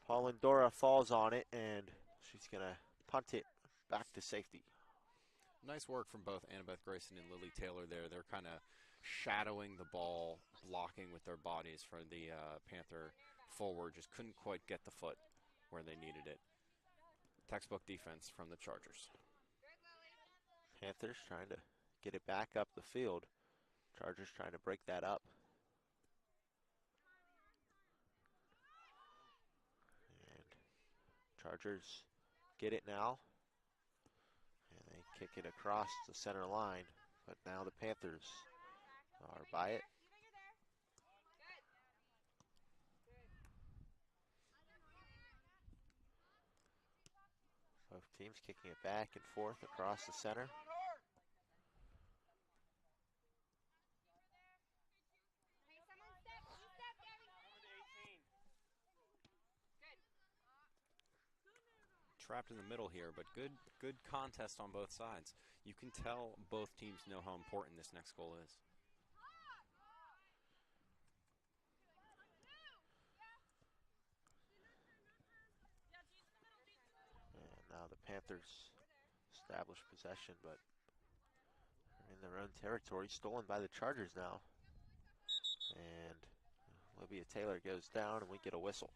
Polindora falls on it, and she's going to punt it back to safety. Nice work from both Annabeth Grayson and Lily Taylor there. They're kind of shadowing the ball, blocking with their bodies for the Panther forward. Just couldn't quite get the foot where they needed it. Textbook defense from the Chargers. Panthers trying to get it back up the field. Chargers trying to break that up. And Chargers get it now. And they kick it across the center line. But now the Panthers are by it. Both teams kicking it back and forth across the center. Trapped in the middle here, but good contest on both sides. You can tell both teams know how important this next goal is. And now the Panthers establish possession, but in their own territory, stolen by the Chargers now. And Olivia Taylor goes down, and we get a whistle.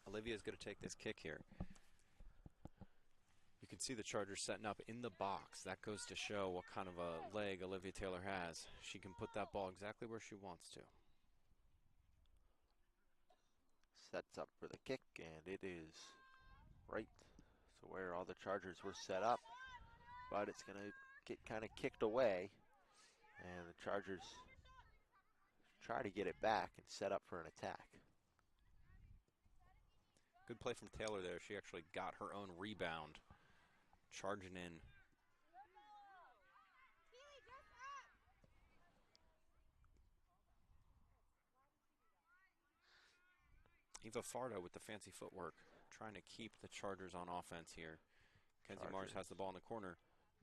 Olivia's going to take this kick here. You can see the Chargers setting up in the box. That goes to show what kind of a leg Olivia Taylor has. She can put that ball exactly where she wants to. Sets up for the kick, and it is right to where all the Chargers were set up. But it's going to get kind of kicked away, and the Chargers try to get it back and set up for an attack. Good play from Taylor there. She actually got her own rebound, charging in. Eva Fardo with the fancy footwork, trying to keep the Chargers on offense here. Kenzie Mars has the ball in the corner.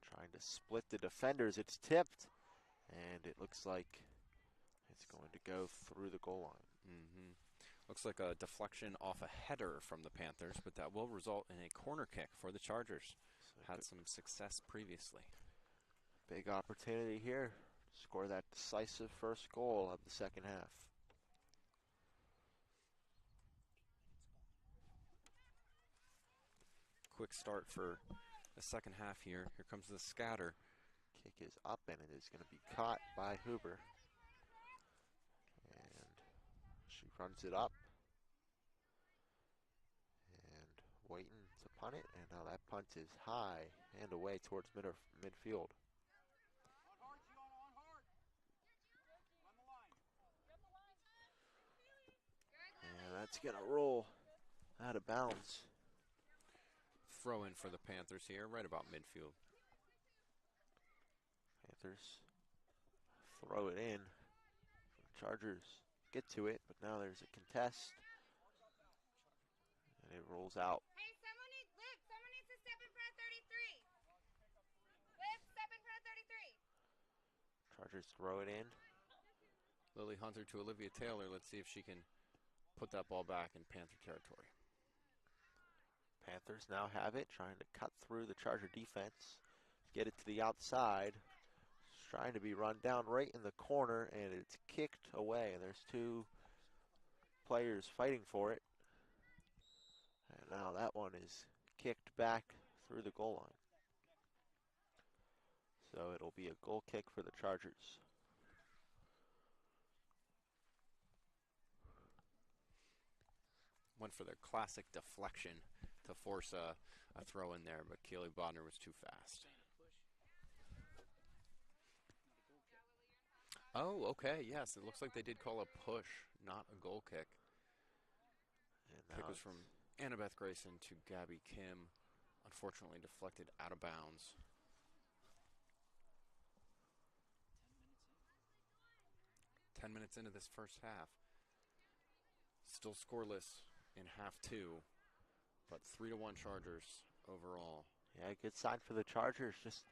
Trying to split the defenders. It's tipped, and it looks like it's going to go through the goal line. Looks like a deflection off a header from the Panthers, but that will result in a corner kick for the Chargers. Had some success previously. Big opportunity here. Score that decisive first goal of the second half. Quick start for the second half here. Here comes the scatter. Kick is up, and it is going to be caught by Huber. And she runs it up. And waiting to punt it, and now that punt is high and away towards midfield. And that's going to roll out of bounds. Throw in for the Panthers here, right about midfield. Panthers throw it in. Chargers get to it, but now there's a contest. And it rolls out. Hey, someone needs to step in front of 33. Liv, step in front of 33. Chargers throw it in. Lily Hunter to Olivia Taylor. Let's see if she can put that ball back in Panther territory. Panthers now have it, trying to cut through the Charger defense, get it to the outside. It's trying to be run down right in the corner, and it's kicked away. And there's two players fighting for it. And now that one is kicked back through the goal line. So it'll be a goal kick for the Chargers. Went for their classic deflection to force a throw in there, but Keely Bodner was too fast. Oh, okay, yes, it looks like they did call a push, not a goal kick. And Kick was from Annabeth Grayson to Gabby Kim. Unfortunately deflected out of bounds. 10 minutes into this first half. Still scoreless in half two, but 3-1 Chargers overall. Yeah, good sign for the Chargers, just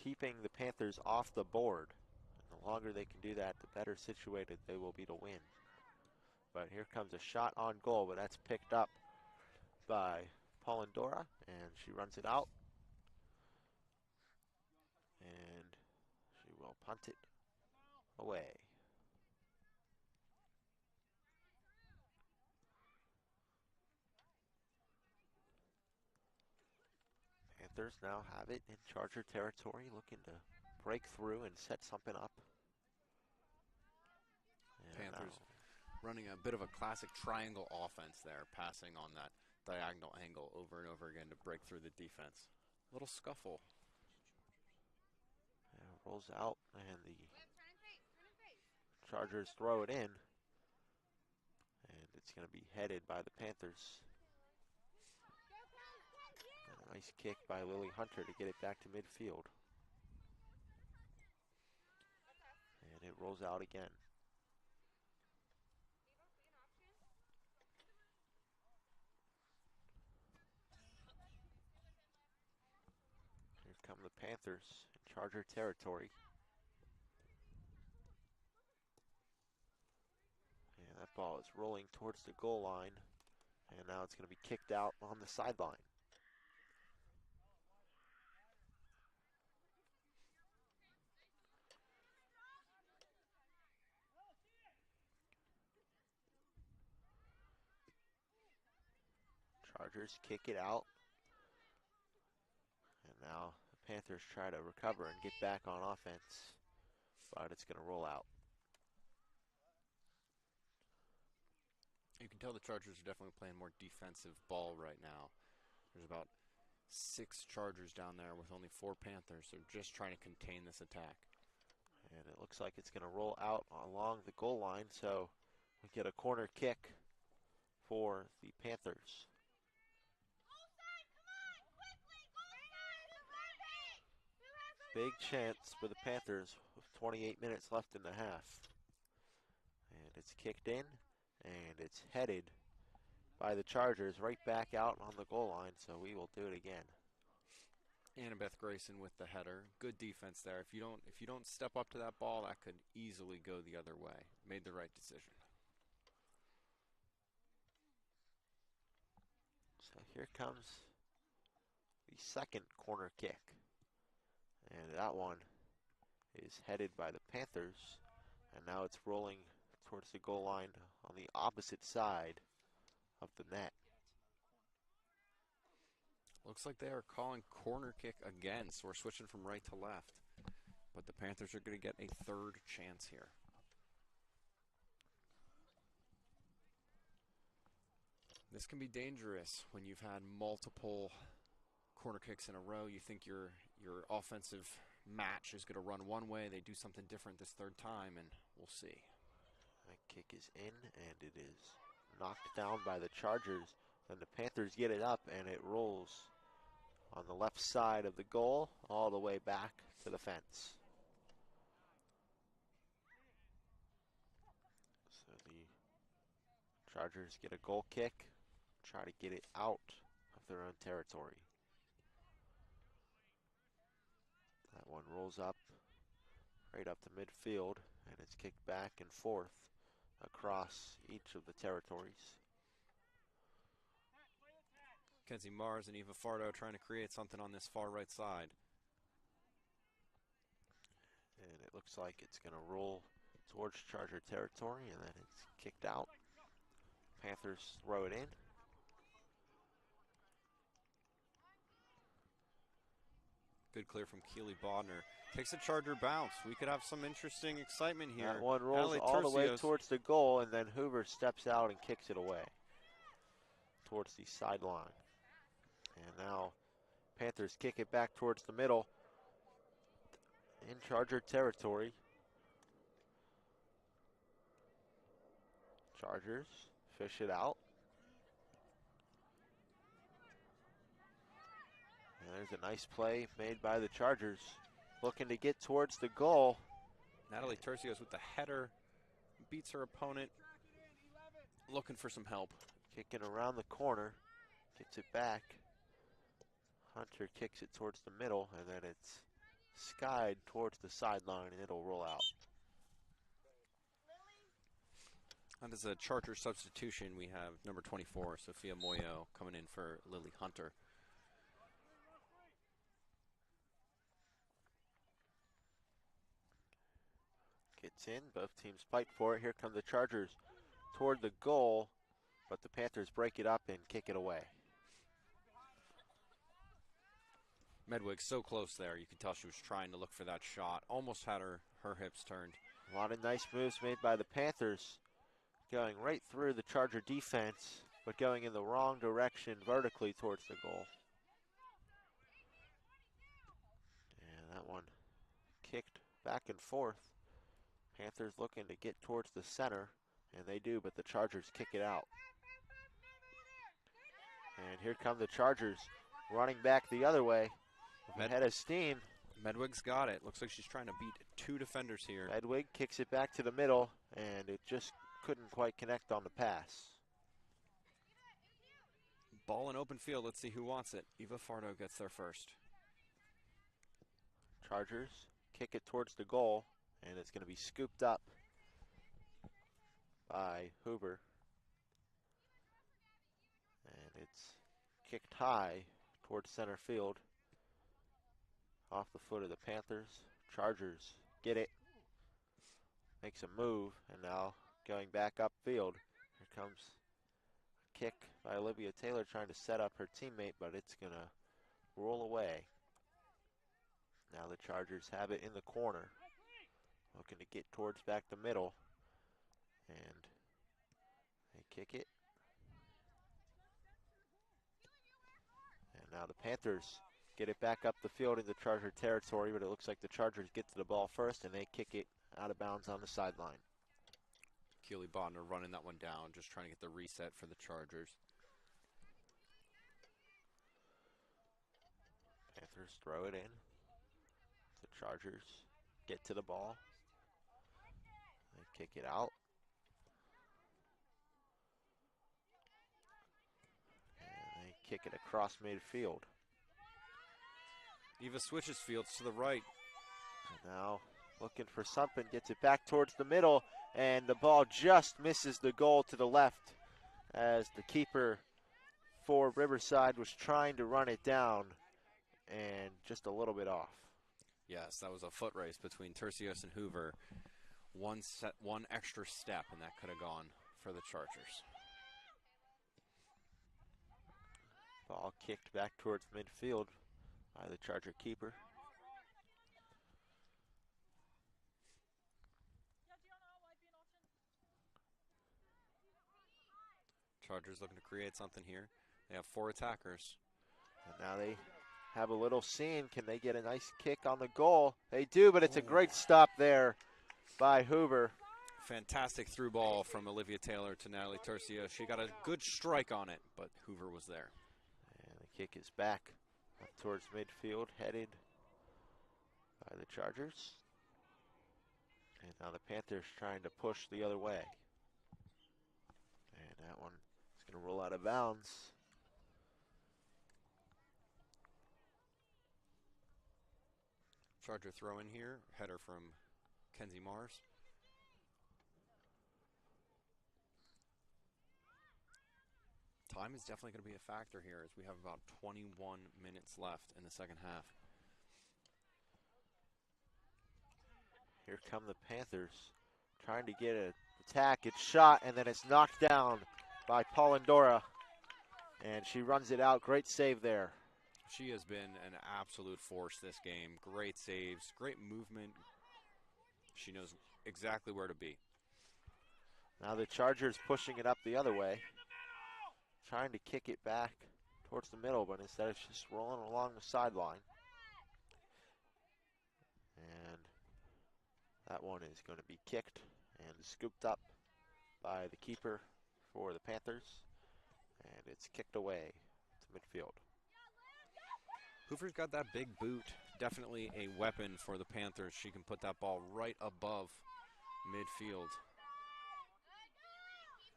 keeping the Panthers off the board. And the longer they can do that, the better situated they will be to win. But here comes a shot on goal, but that's picked up by Polendora, and she runs it out. And she will punt it away. Panthers now have it in Charger territory, looking to break through and set something up. And Panthers running a bit of a classic triangle offense there, passing on that diagonal angle over and over again to break through the defense. Little scuffle. Rolls out, and the Chargers throw it in. And it's going to be headed by the Panthers. And a nice kick by Lily Hunter to get it back to midfield. And it rolls out again. Here come the Panthers in Charger territory. And that ball is rolling towards the goal line. And now it's going to be kicked out on the sideline. Chargers kick it out. And now the Panthers try to recover and get back on offense. But it's going to roll out. You can tell the Chargers are definitely playing more defensive ball right now. There's about 6 Chargers down there with only 4 Panthers. They're just trying to contain this attack. And it looks like it's going to roll out along the goal line. So we get a corner kick for the Panthers. Big chance for the Panthers with 28 minutes left in the half. And it's kicked in, and it's headed by the Chargers right back out on the goal line, so we will do it again. Annabeth Grayson with the header. Good defense there. If you don't step up to that ball, that could easily go the other way. Made the right decision. So here comes the second corner kick. And that one is headed by the Panthers. And now it's rolling towards the goal line on the opposite side of the net. Looks like they are calling corner kick again, so we're switching from right to left. But the Panthers are going to get a third chance here. This can be dangerous when you've had multiple corner kicks in a row. You think your offensive match is going to run one way. They do something different this third time, and we'll see. That kick is in, and it is knocked down by the Chargers. Then the Panthers get it up, and it rolls on the left side of the goal all the way back to the fence. So the Chargers get a goal kick, try to get it out of their own territory. That one rolls up, right up to midfield, and it's kicked back and forth across each of the territories. Kenzie Mars and Eva Fardo trying to create something on this far right side. And it looks like it's going to roll towards Charger territory, and then it's kicked out. Panthers throw it in. Good clear from Keely Bodner. Takes a Charger bounce. We could have some interesting excitement here. That one rolls Natalie all the way Tercios. towards the goal, and then Hoover steps out and kicks it away towards the sideline. And now Panthers kick it back towards the middle in Charger territory. Chargers fish it out. And there's a nice play made by the Chargers, looking to get towards the goal. Natalie Tercios with the header, beats her opponent, looking for some help. Kicking around the corner, gets it back. Hunter kicks it towards the middle, and then it's skied towards the sideline, and it'll roll out. And as a Charger substitution, we have number 24, Sophia Moyo, coming in for Lily Hunter. Gets in, both teams fight for it. Here come the Chargers toward the goal, but the Panthers break it up and kick it away. Medwig so close there. You can tell she was trying to look for that shot. Almost had her hips turned. A lot of nice moves made by the Panthers, going right through the Charger defense, but going in the wrong direction vertically towards the goal. And that one kicked back and forth. Panthers looking to get towards the center, and they do, but the Chargers kick it out. And here come the Chargers running back the other way. Head of steam. Medwig's got it. Looks like she's trying to beat two defenders here. Medwig kicks it back to the middle, and it just couldn't quite connect on the pass. Ball in open field. Let's see who wants it. Eva Fardo gets there first. Chargers kick it towards the goal, and it's going to be scooped up by Hoover. And it's kicked high towards center field. Off the foot of the Panthers. Chargers get it. Makes a move, and now going back upfield. Here comes a kick by Olivia Taylor trying to set up her teammate, but it's going to roll away. Now the Chargers have it in the corner. Looking to get towards back the middle. And they kick it. And now the Panthers get it back up the field in the Charger territory, but it looks like the Chargers get to the ball first, and they kick it out of bounds on the sideline. Keely Bodner running that one down, just trying to get the reset for the Chargers. Panthers throw it in. The Chargers get to the ball. They kick it out. And they kick it across midfield. Eva switches fields to the right. And now looking for something, gets it back towards the middle, and the ball just misses the goal to the left as the keeper for Riverside was trying to run it down and just a little bit off. Yes, that was a foot race between Tercios and Hoover. One extra step, and that could have gone for the Chargers. Ball kicked back towards midfield by the Charger keeper. Chargers looking to create something here. They have 4 attackers. And now they have a little scene. Can they get a nice kick on the goal? They do, but it's a great stop there by Hoover. Fantastic through ball from Olivia Taylor to Natalie Tercios. She got a good strike on it, but Hoover was there. And the kick is back up towards midfield, headed by the Chargers. And now the Panthers trying to push the other way. And that one is going to roll out of bounds. Charger throw in here. Header from Kenzie Mars. Time is definitely going to be a factor here as we have about 21 minutes left in the second half. Here come the Panthers trying to get an attack. It's shot, and then it's knocked down by Paulindora. And she runs it out. Great save there. She has been an absolute force this game. Great saves, great movement. She knows exactly where to be. Now the Chargers pushing it up the other way, trying to kick it back towards the middle, but instead it's just rolling along the sideline. And that one is going to be kicked and scooped up by the keeper for the Panthers, and it's kicked away to midfield. Hoover's got that big boot, definitely a weapon for the Panthers. She can put that ball right above midfield.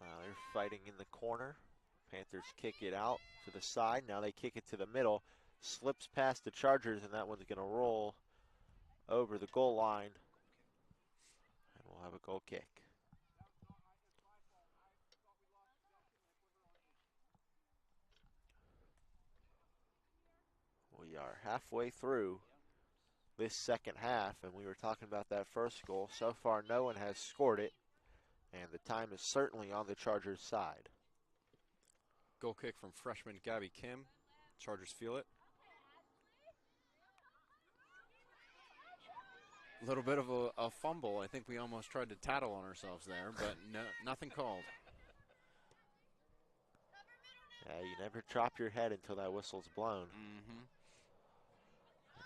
They're fighting in the corner. Panthers kick it out to the side. Now they kick it to the middle. Slips past the Chargers, and that one's going to roll over the goal line. And we'll have a goal kick. We are halfway through this second half, and we were talking about that first goal. So far, no one has scored it, and the time is certainly on the Chargers' side. Goal kick from freshman Gabby Kim. Chargers feel it. A little bit of a fumble. I think we almost tried to tattle on ourselves there, but no, nothing called. Yeah, you never drop your head until that whistle's blown. Mm-hmm.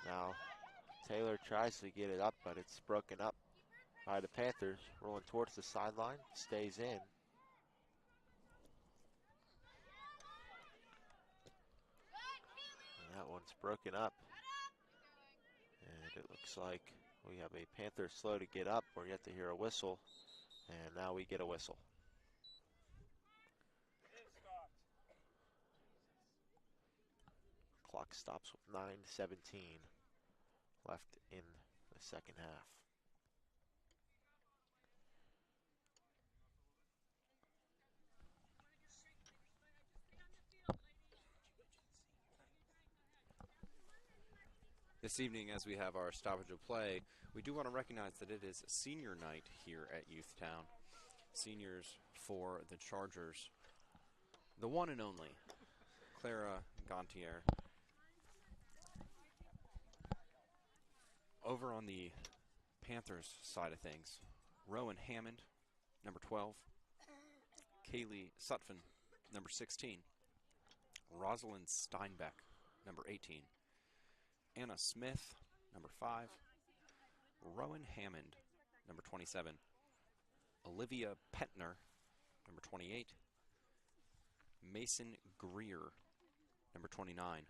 Now, Taylor tries to get it up, but it's broken up by the Panthers. Rolling towards the sideline, stays in. And that one's broken up. And it looks like we have a Panther slow to get up. We're yet to hear a whistle, and now we get a whistle. Clock stops with 9:17 left in the second half. This evening, as we have our stoppage of play, we do want to recognize that it is senior night here at Youthtown. Seniors for the Chargers. The one and only Clara Gontier. Over on the Panthers side of things, Rowan Hammond, number 12. Kaylee Sutphin, number 16. Rosalind Steinbeck, number 18. Anna Smith, number 5. Rowan Hammond, number 27. Olivia Petner, number 28. Mason Greer, number 29.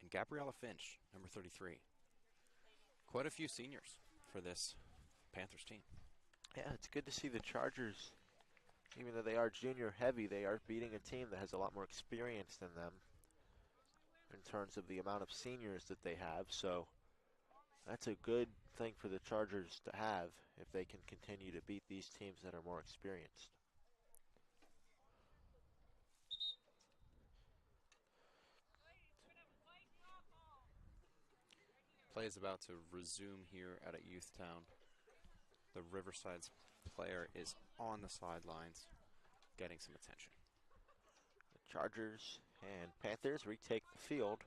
And Gabriella Finch, number 33. Quite a few seniors for this Panthers team. Yeah, it's good to see the Chargers, even though they are junior heavy, they are beating a team that has a lot more experience than them in terms of the amount of seniors that they have. So that's a good thing for the Chargers to have if they can continue to beat these teams that are more experienced. Play is about to resume here at Youthtown. The Riverside's player is on the sidelines, getting some attention. The Chargers and Panthers retake the field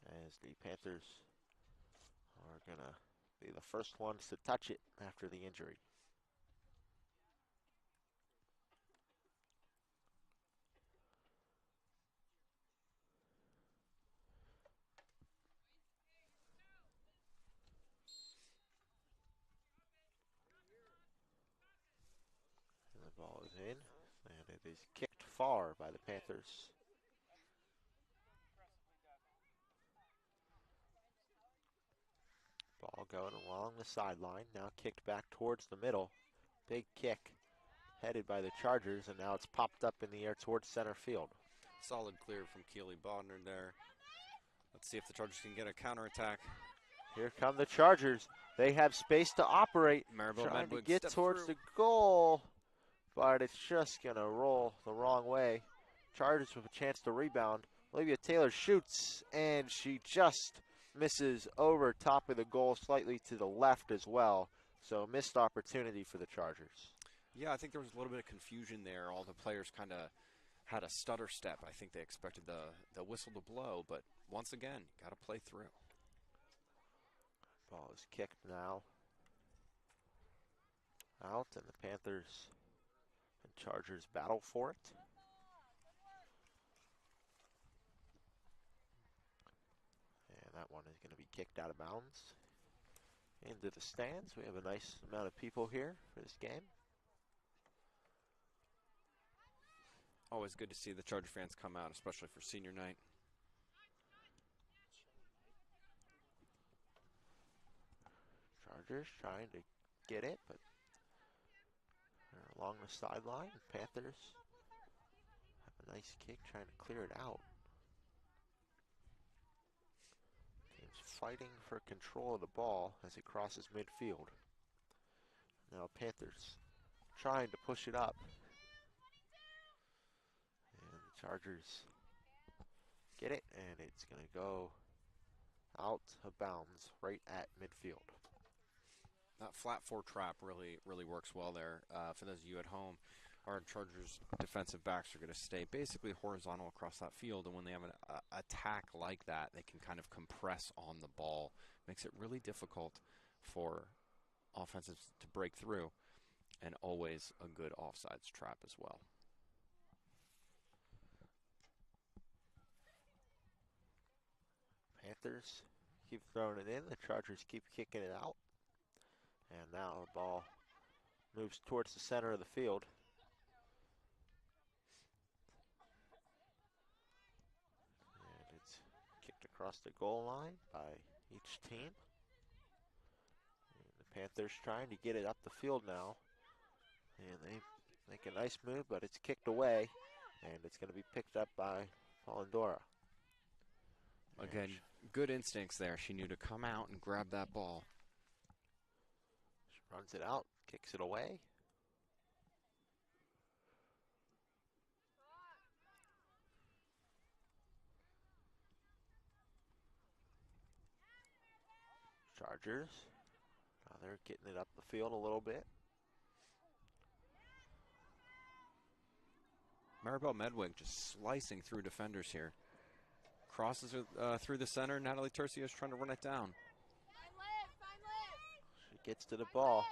as the Panthers are going to be the first ones to touch it after the injury. And the ball is in, and it is kicked far by the Panthers. Ball going along the sideline, now kicked back towards the middle. Big kick headed by the Chargers, and now it's popped up in the air towards center field. Solid clear from Keely Bodner there. Let's see if the Chargers can get a counterattack. Here come the Chargers. They have space to operate, Maribel trying to Medwood get steps towards through. the goal, but it's just going to roll the wrong way. Chargers with a chance to rebound. Olivia Taylor shoots, and she just misses over top of the goal, slightly to the left as well. So missed opportunity for the Chargers. Yeah, I think there was a little bit of confusion there. All the players kind of had a stutter step. I think they expected the whistle to blow, but once again, got to play through. Ball is kicked now. Out, and the Panthers and Chargers battle for it. And that one is going to be kicked out of bounds into the stands. We have a nice amount of people here for this game. Always good to see the Charger fans come out, especially for senior night. Chargers trying to get it, but they're along the sideline. Panthers have a nice kick trying to clear it out. Teams fighting for control of the ball as it crosses midfield. Now Panthers trying to push it up. And the Chargers get it, and it's going to go out of bounds right at midfield. That flat four trap really works well there. For those of you at home, our Chargers defensive backs are going to stay basically horizontal across that field, and when they have an attack like that, they can kind of compress on the ball. Makes it really difficult for offenses to break through, and always a good offsides trap as well. Panthers keep throwing it in. The Chargers keep kicking it out. And now the ball moves towards the center of the field. And it's kicked across the goal line by each team. And the Panthers trying to get it up the field now. And they make a nice move, but it's kicked away. And it's going to be picked up by Polendora. Again, good instincts there. She knew to come out and grab that ball. She runs it out, kicks it away. Chargers. Now they're getting it up the field a little bit. Maribel Medwig just slicing through defenders here. Crosses through the center. Natalie Tercio is trying to run it down. She gets to the ball.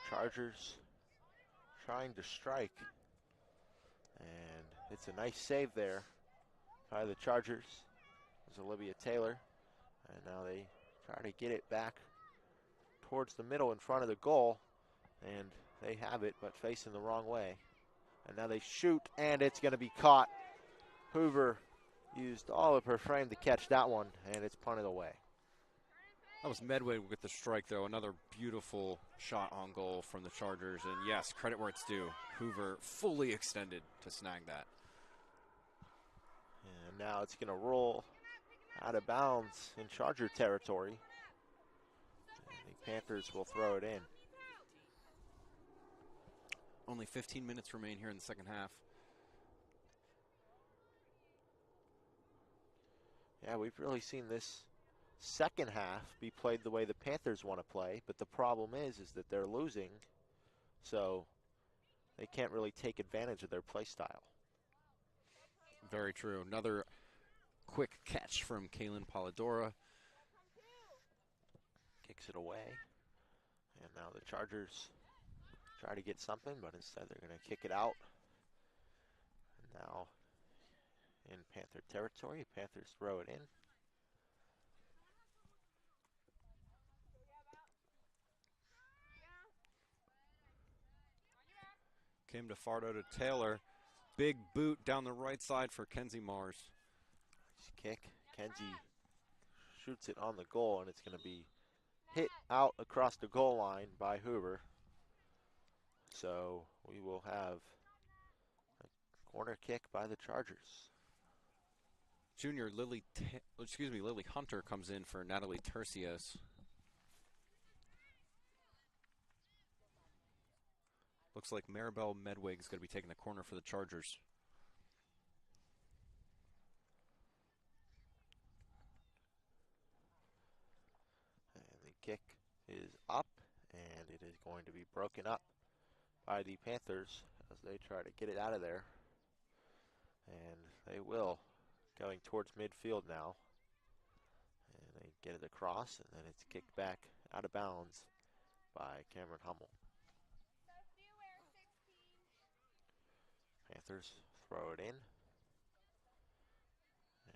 Chargers trying to strike. And it's a nice save there by the Chargers. There's Olivia Taylor. And now they try to get it back towards the middle in front of the goal. And they have it, but facing the wrong way. And now they shoot, and it's going to be caught. Hoover used all of her frame to catch that one, and it's punted away. That was Medway with the strike, though. Another beautiful shot on goal from the Chargers. And yes, credit where it's due. Hoover fully extended to snag that. And now it's going to roll out of bounds in Charger territory. And the Panthers will throw it in. Only 15 minutes remain here in the second half. Yeah, we've really seen this second half be played the way the Panthers want to play, but the problem is that they're losing, so they can't really take advantage of their play style. Very true. Another quick catch from Kaylin Polidora. Kicks it away, and now the Chargers try to get something, but instead they're going to kick it out. And now in Panther territory, Panthers throw it in. Came to Fardo to Taylor. Big boot down the right side for Kenzie Mars. Nice kick. Kenzie shoots it on the goal, and it's going to be hit out across the goal line by Hoover. So we will have a corner kick by the Chargers. Junior Lily Hunter comes in for Natalie Tercios. Looks like Maribel Medwig is going to be taking the corner for the Chargers. And the kick is up, and it is going to be broken up by the Panthers as they try to get it out of there. And they will. Going towards midfield now. And they get it across, and then it's kicked back out of bounds by Cameron Hummel. Panthers throw it in.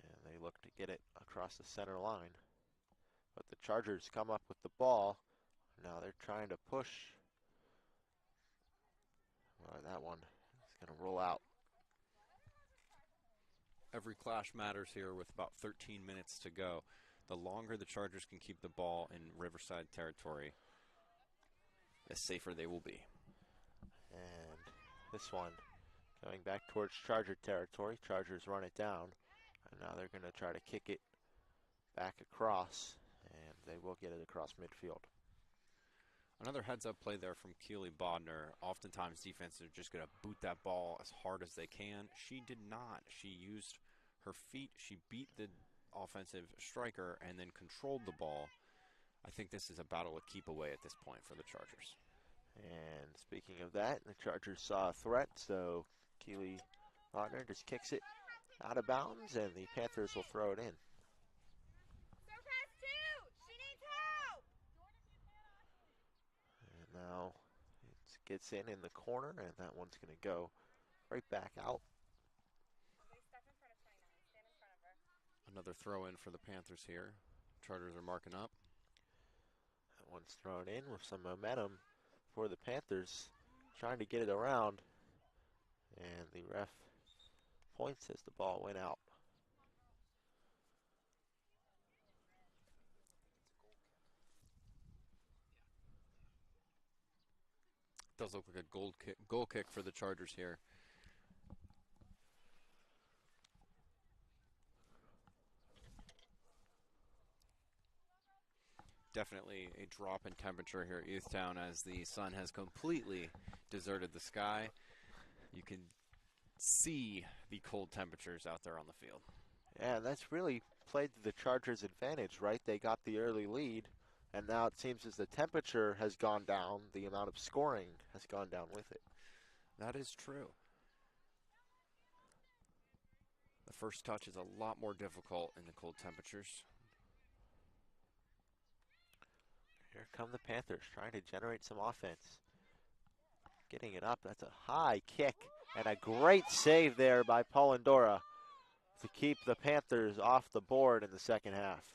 And they look to get it across the center line. But the Chargers come up with the ball. Now they're trying to push. Well, that one is going to roll out. Every clash matters here with about 13 minutes to go. The longer the Chargers can keep the ball in Riverside territory, the safer they will be. And this one going back towards Charger territory. Chargers run it down. And now they're going to try to kick it back across. And they will get it across midfield. Another heads-up play there from Keely Bodner. Oftentimes defenses are just going to boot that ball as hard as they can. She did not. She used her feet. She beat the offensive striker and then controlled the ball. I think this is a battle to keep away at this point for the Chargers. And speaking of that, the Chargers saw a threat, so Keely Bodner just kicks it out of bounds, and the Panthers will throw it in. Now it gets in the corner, and that one's going to go right back out. Another throw in for the Panthers here. Chargers are marking up. That one's thrown in with some momentum for the Panthers, trying to get it around, and the ref points as the ball went out. Does look like a goal kick for the Chargers here. Definitely a drop in temperature here at Youthtown as the sun has completely deserted the sky. You can see the cold temperatures out there on the field. Yeah, that's really played to the Chargers' advantage, right? They got the early lead. And now it seems as the temperature has gone down, the amount of scoring has gone down with it. That is true. The first touch is a lot more difficult in the cold temperatures. Here come the Panthers trying to generate some offense. Getting it up. That's a high kick. And a great save there by Polendora to keep the Panthers off the board in the second half.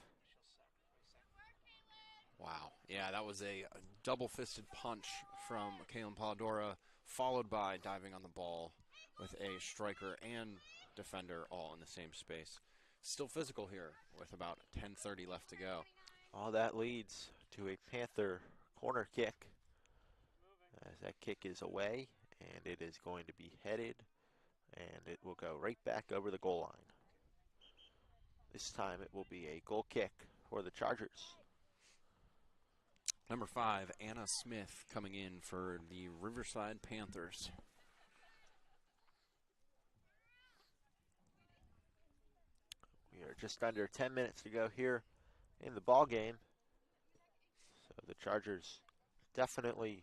Wow. Yeah, that was a double-fisted punch from Kaylin Polidora, followed by diving on the ball with a striker and defender all in the same space. Still physical here with about 10:30 left to go. All that leads to a Panther corner kick. As that kick is away, and it is going to be headed, and it will go right back over the goal line. This time it will be a goal kick for the Chargers. Number 5, Anna Smith coming in for the Riverside Panthers. We are just under 10 minutes to go here in the ball game. So the Chargers definitely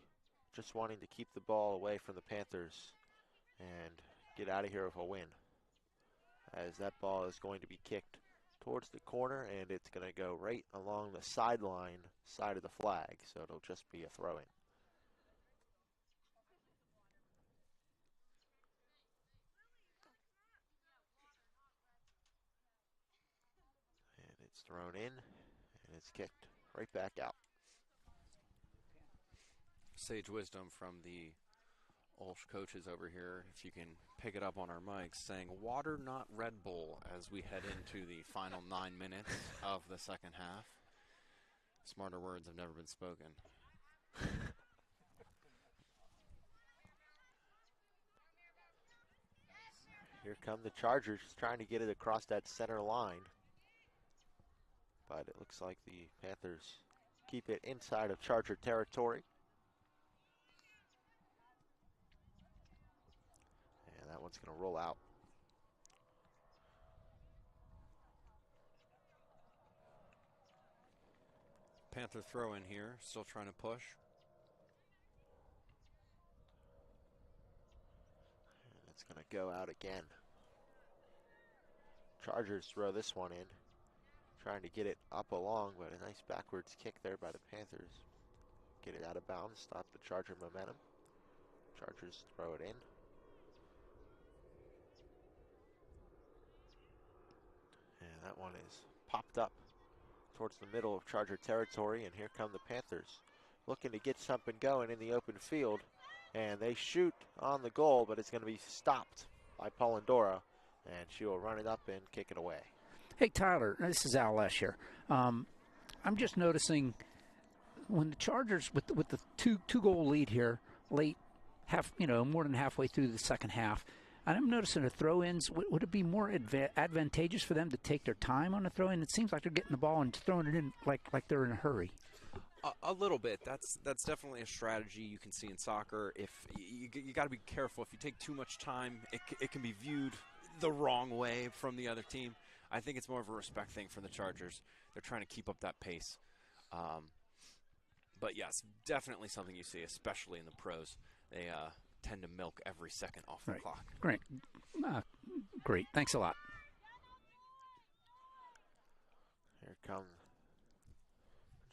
just wanting to keep the ball away from the Panthers and get out of here with a win. As that ball is going to be kicked towards the corner, and it's going to go right along the sideline side of the flag, so it'll just be a throw-in. And it's thrown in, and it's kicked right back out. Sage wisdom from the OLSH coaches over here, if you can pick it up on our mics, saying water, not Red Bull, as we head into the final 9 minutes of the second half. Smarter words have never been spoken. Here come the Chargers trying to get it across that center line. But it looks like the Panthers keep it inside of Charger territory. And that one's going to roll out. Panther throw in here, still trying to push. And it's going to go out again. Chargers throw this one in. Trying to get it up along, but a nice backwards kick there by the Panthers. Get it out of bounds, stop the Charger momentum. Chargers throw it in. And that one is popped up towards the middle of Charger territory, and here come the Panthers looking to get something going in the open field, and they shoot on the goal, but it's going to be stopped by Polendora, and she will run it up and kick it away. Hey, Tyler, this is OLSH here. I'm just noticing when the Chargers, with the two-goal lead here, late, more than halfway through the second half, and I'm noticing the throw-ins, would it be more advantageous for them to take their time on the throw-in? It seems like they're getting the ball and throwing it in like they're in a hurry. A little bit. That's definitely a strategy you can see in soccer. If you got to be careful. If you take too much time, it can be viewed the wrong way from the other team. I think it's more of a respect thing for the Chargers. They're trying to keep up that pace. But yes, definitely something you see, especially in the pros. They tend to milk every second off the clock. Great. Great. Thanks a lot. Here come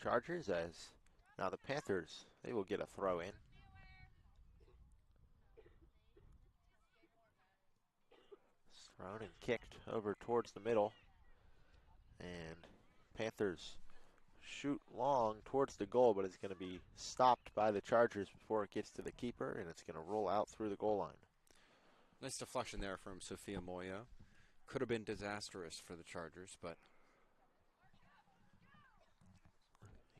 Chargers, as now the Panthers, they will get a throw in. Thrown and kicked over towards the middle, and Panthers shoot long towards the goal, but it's going to be stopped by the Chargers before it gets to the keeper, and it's going to roll out through the goal line. Nice deflection there from Sophia Moya. Could have been disastrous for the Chargers, but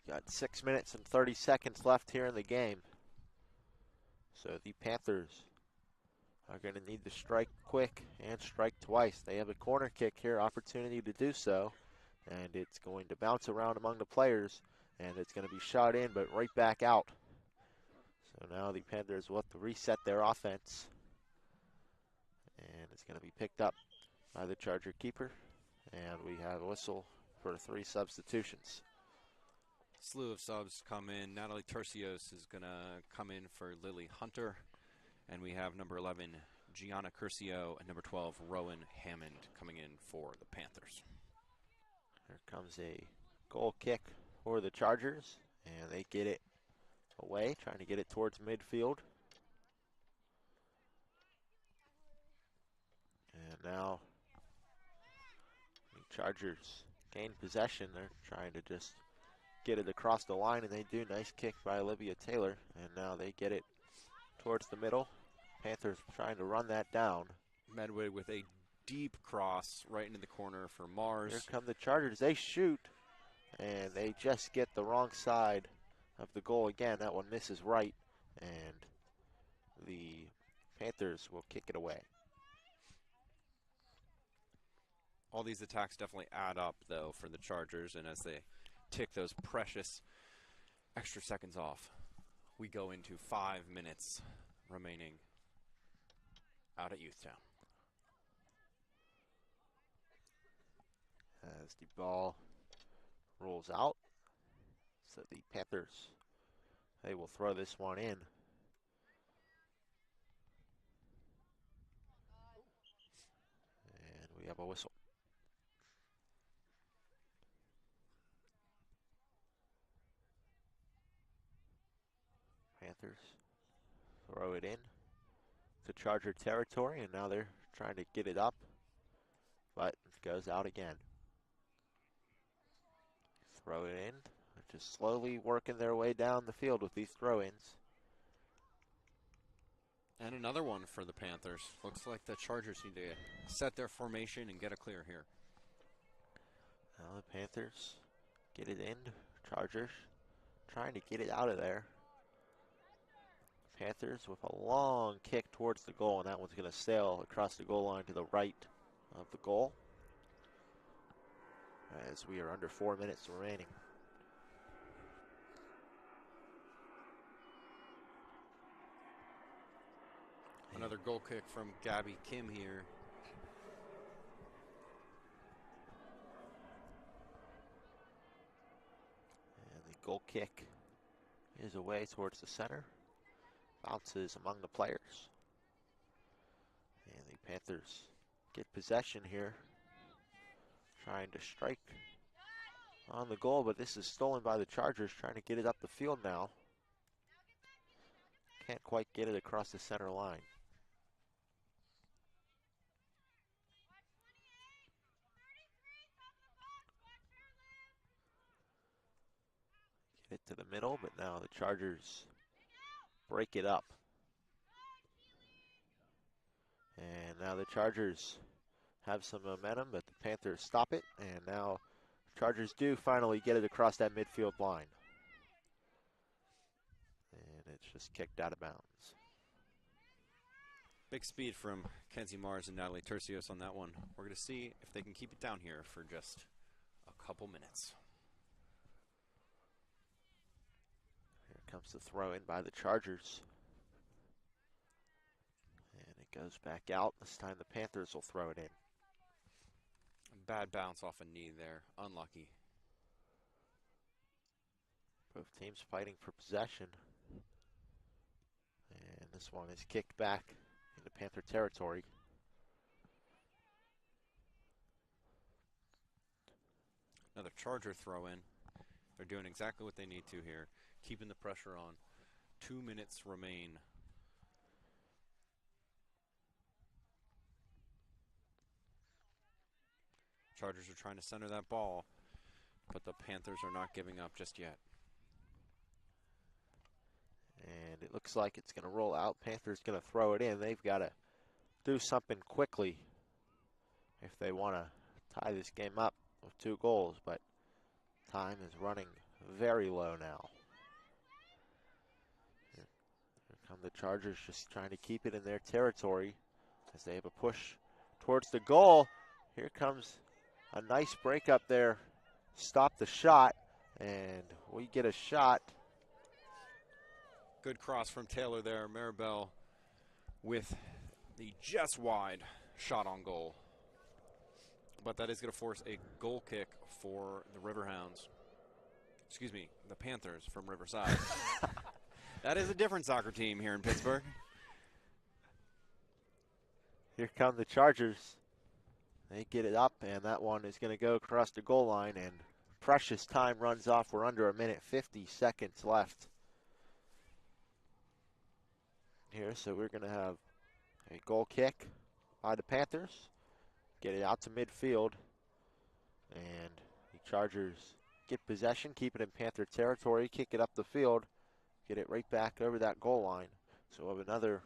you got 6 minutes and 30 seconds left here in the game. So the Panthers are going to need to strike quick and strike twice. They have a corner kick here, opportunity to do so, and it's going to bounce around among the players, and it's going to be shot in, but right back out. So now the Panthers will have to reset their offense, and it's going to be picked up by the Charger keeper, and we have a whistle for 3 substitutions. Slew of subs come in. Natalie Tercios is going to come in for Lily Hunter. And we have number 11, Gianna Curcio, and number 12, Rowan Hammond, coming in for the Panthers. Here comes a goal kick for the Chargers, and they get it away, trying to get it towards midfield. And now the Chargers gain possession. They're trying to just get it across the line, and they do. Nice kick by Olivia Taylor, and now they get it towards the middle. Panthers trying to run that down. Medway with a deep cross right into the corner for Mars. Here come the Chargers. They shoot, and they just get the wrong side of the goal again. That one misses right, and the Panthers will kick it away. All these attacks definitely add up, though, for the Chargers, and as they tick those precious extra seconds off, we go into 5 minutes remaining out at Youthtown. As the ball rolls out, so the Panthers, they will throw this one in. And we have a whistle. Panthers throw it in to Charger territory, and now they're trying to get it up, but it goes out again. Throw it in. They're just slowly working their way down the field with these throw-ins. And another one for the Panthers. Looks like the Chargers need to set their formation and get a clear here. Now the Panthers get it in. Chargers trying to get it out of there. Panthers with a long kick towards the goal, and that one's going to sail across the goal line to the right of the goal, as we are under 4 minutes remaining. Another goal kick from Gabby Kim here. And the goal kick is away towards the center. Bounces among the players. And the Panthers get possession here trying to strike on the goal, but this is stolen by the Chargers, trying to get it up the field now. Can't quite get it across the center line. Get it to the middle, but now the Chargers break it up. And now the Chargers have some momentum, but the Panthers stop it, and now Chargers do finally get it across that midfield line. And it's just kicked out of bounds. Big speed from Kenzie Mars and Natalie Tercios on that one. We're going to see if they can keep it down here for just a couple minutes. Here comes the throw in by the Chargers. And it goes back out. This time the Panthers will throw it in. Bad bounce off a knee there. Unlucky. Both teams fighting for possession. And this one is kicked back into Panther territory. Another Charger throw in. They're doing exactly what they need to here. Keeping the pressure on. 2 minutes remain. Chargers are trying to center that ball, but the Panthers are not giving up just yet. And it looks like it's going to roll out. Panthers going to throw it in. They've got to do something quickly if they want to tie this game up with 2 goals, but time is running very low now. Here come the Chargers, just trying to keep it in their territory as they have a push towards the goal. Here comes a nice break up there. Stop the shot, and we get a shot. Good cross from Taylor there. Maribel with the just wide shot on goal. But that is going to force a goal kick for the Riverhounds. Excuse me, the Panthers from Riverside. That is a different soccer team here in Pittsburgh. Here come the Chargers. They get it up, and that one is going to go across the goal line, and precious time runs off. We're under 1:50 left here, so we're going to have a goal kick by the Panthers. Get it out to midfield, and the Chargers get possession, keep it in Panther territory, kick it up the field, get it right back over that goal line. So we'll have another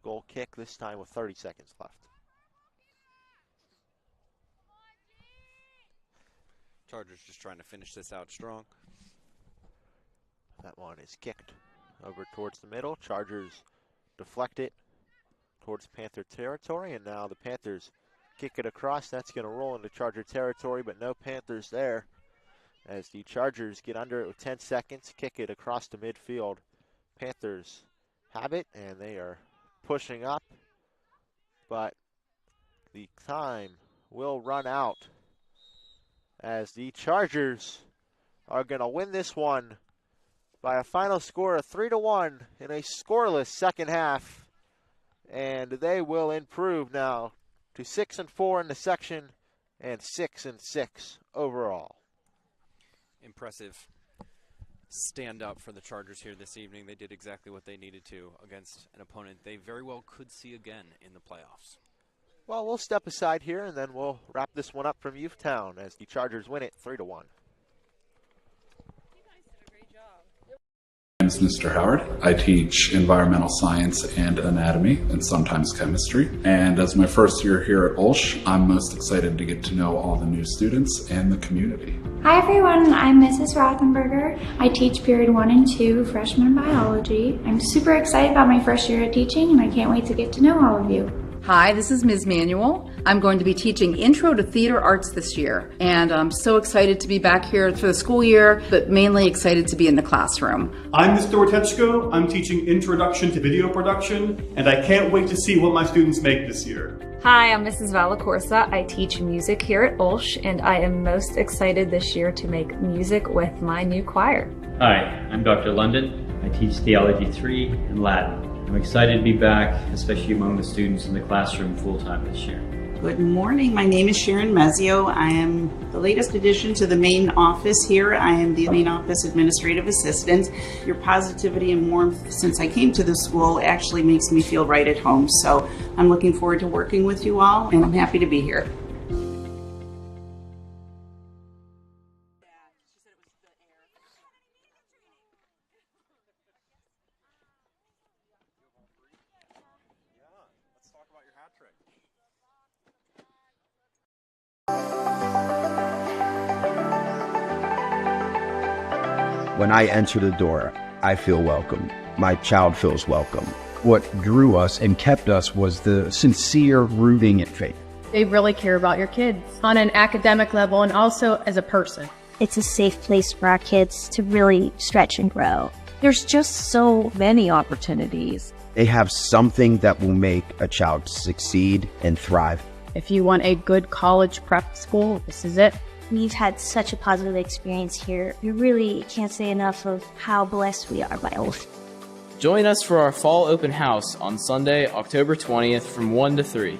goal kick, this time with 30 seconds left. Chargers just trying to finish this out strong. That one is kicked over towards the middle. Chargers deflect it towards Panther territory, and now the Panthers kick it across. That's going to roll into Charger territory, but no Panthers there as the Chargers get under it with 10 seconds, kick it across to midfield. Panthers have it, and they are pushing up, but the time will run out as the Chargers are going to win this one by a final score of 3-1 in a scoreless second half, and they will improve now to 6-4 in the section and 6-6 overall. Impressive stand up for the Chargers here this evening. They did exactly what they needed to against an opponent they very well could see again in the playoffs. Well, we'll step aside here, and then we'll wrap this one up from Youthtown as the Chargers win it 3-1. My name is Mr. Howard. I teach environmental science and anatomy and sometimes chemistry. And as my first year here at OLSH, I'm most excited to get to know all the new students and the community. Hi everyone, I'm Mrs. Rothenberger. I teach period 1 and 2 freshman biology. I'm super excited about my first year at teaching, and I can't wait to get to know all of you. Hi, this is Ms. Manuel. I'm going to be teaching Intro to Theater Arts this year, and I'm so excited to be back here for the school year, but mainly excited to be in the classroom. I'm Mr. Witechko. I'm teaching Introduction to Video Production, and I can't wait to see what my students make this year. Hi, I'm Mrs. Valacorsa. I teach music here at OLSH, and I am most excited this year to make music with my new choir. Hi, I'm Dr. London. I teach Theology 3 and Latin. I'm excited to be back, especially among the students in the classroom full-time this year. Good morning. My name is Sharon Mezio. I am the latest addition to the main office here. I am the main office administrative assistant. Your positivity and warmth since I came to the school actually makes me feel right at home. So I'm looking forward to working with you all, and I'm happy to be here. When I enter the door, I feel welcome. My child feels welcome. What drew us and kept us was the sincere rooting and faith. They really care about your kids on an academic level and also as a person. It's a safe place for our kids to really stretch and grow. There's just so many opportunities. They have something that will make a child succeed and thrive. If you want a good college prep school, this is it. We've had such a positive experience here. We really can't say enough of how blessed we are by OLSH. Join us for our fall open house on Sunday, October 20th from 1 to 3.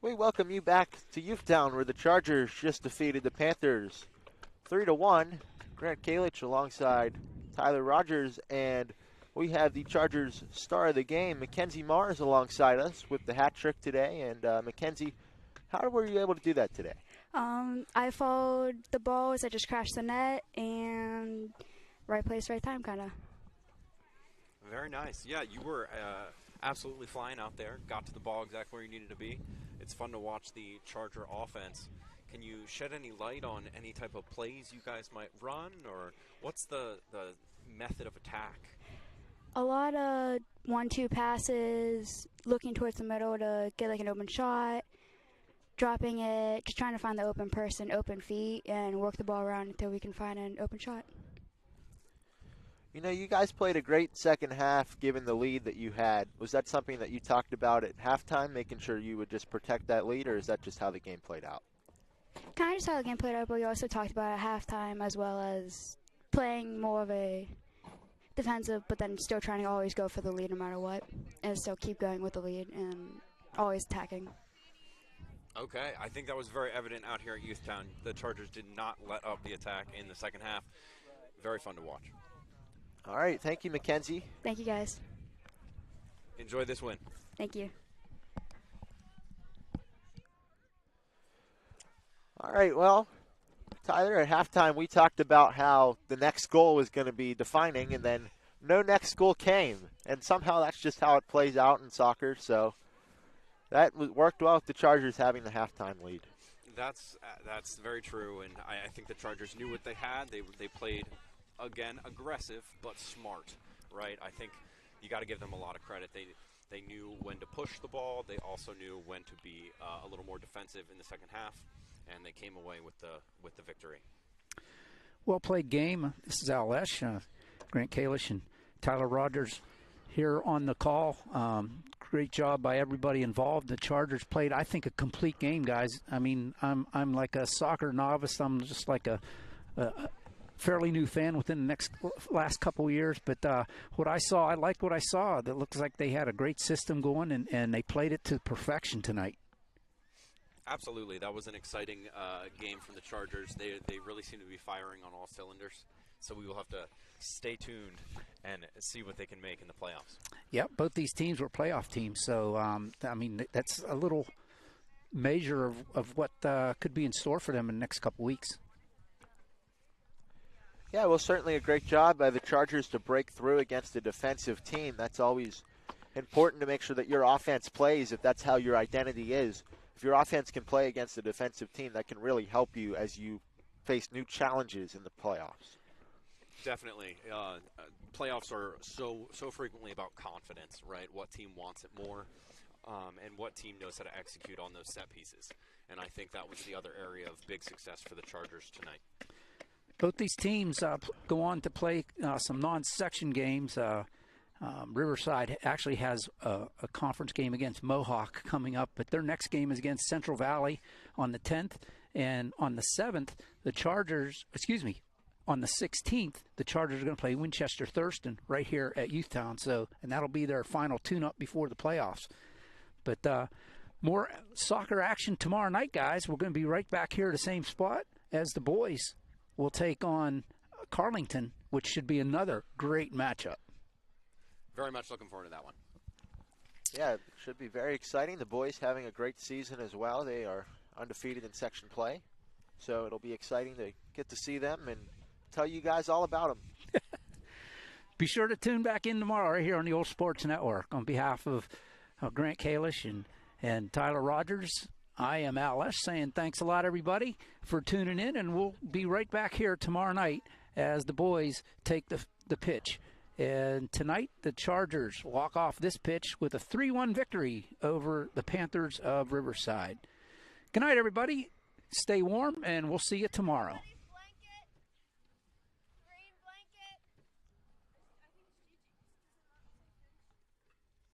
We welcome you back to Youthtown, where the Chargers just defeated the Panthers 3-1. Grant Kalich alongside Tyler Rogers, and we have the Chargers star of the game, Mackenzie Mars, alongside us with the hat trick today. And Mackenzie, how were you able to do that today? I followed the balls. I just crashed the net, and right place, right time, kind of. Very nice. Yeah, you were absolutely flying out there. Got to the ball exactly where you needed to be. It's fun to watch the Charger offense. Can you shed any light on any type of plays you guys might run, or what's the method of attack? A lot of 1-2 passes, looking towards the middle to get like an open shot, dropping it, just trying to find the open person, open feet, and work the ball around until we can find an open shot. You know, you guys played a great second half given the lead that you had. Was that something that you talked about at halftime, making sure you would just protect that lead, or is that just how the game played out? Kind of just how the game played out, but we also talked about it at halftime, as well as playing more of a defensive, but then still trying to always go for the lead no matter what, and still keep going with the lead and always attacking. Okay, I think that was very evident out here at Youthtown. The Chargers did not let up the attack in the second half. Very fun to watch. All right, thank you, Mackenzie. Thank you, guys. Enjoy this win. Thank you. All right, well, Tyler, at halftime we talked about how the next goal was going to be defining, and then no next goal came. And somehow that's just how it plays out in soccer. So that worked well with the Chargers having the halftime lead. That's very true, and I think the Chargers knew what they had. They played, again, aggressive but smart, right? I think you got to give them a lot of credit. They knew when to push the ball. They also knew when to be a little more defensive in the second half. And they came away with the victory. Well played game. This is OLSH, Grant Kalish and Tyler Rogers here on the call. Great job by everybody involved. The Chargers played, I think, a complete game, guys. I mean, I'm like a soccer novice. I'm just like a fairly new fan within the last couple of years. But what I saw, I liked what I saw. It looks like they had a great system going, and they played it to perfection tonight. Absolutely. That was an exciting game from the Chargers. They really seem to be firing on all cylinders. So we will have to stay tuned and see what they can make in the playoffs. Yep, both these teams were playoff teams. So, I mean, that's a little measure of what could be in store for them in the next couple weeks. Yeah, well, certainly a great job by the Chargers to break through against a defensive team. That's always important to make sure that your offense plays if that's how your identity is. If your offense can play against a defensive team, that can really help you as you face new challenges in the playoffs. Definitely. Playoffs are so frequently about confidence, right? What team wants it more, and what team knows how to execute on those set pieces. And I think that was the other area of big success for the Chargers tonight. Both these teams go on to play some non-section games. Riverside actually has a conference game against Mohawk coming up, but their next game is against Central Valley on the 10th. And on the 7th, the Chargers, on the 16th, the Chargers are going to play Winchester Thurston right here at Youthtown. So, and that'll be their final tune-up before the playoffs. But more soccer action tomorrow night, guys. We're going to be right back here at the same spot as the boys will take on Carlington, which should be another great matchup. Very much looking forward to that one. Yeah, it should be very exciting. The boys having a great season as well. They are undefeated in section play. So it'll be exciting to get to see them and tell you guys all about them. Be sure to tune back in tomorrow right here on the Old Sports Network. On behalf of Grant Kalish and Tyler Rogers, I am OLSH saying thanks a lot, everybody, for tuning in, and we'll be right back here tomorrow night as the boys take the pitch. And tonight, the Chargers walk off this pitch with a 3-1 victory over the Panthers of Riverside. Good night, everybody. Stay warm, and we'll see you tomorrow.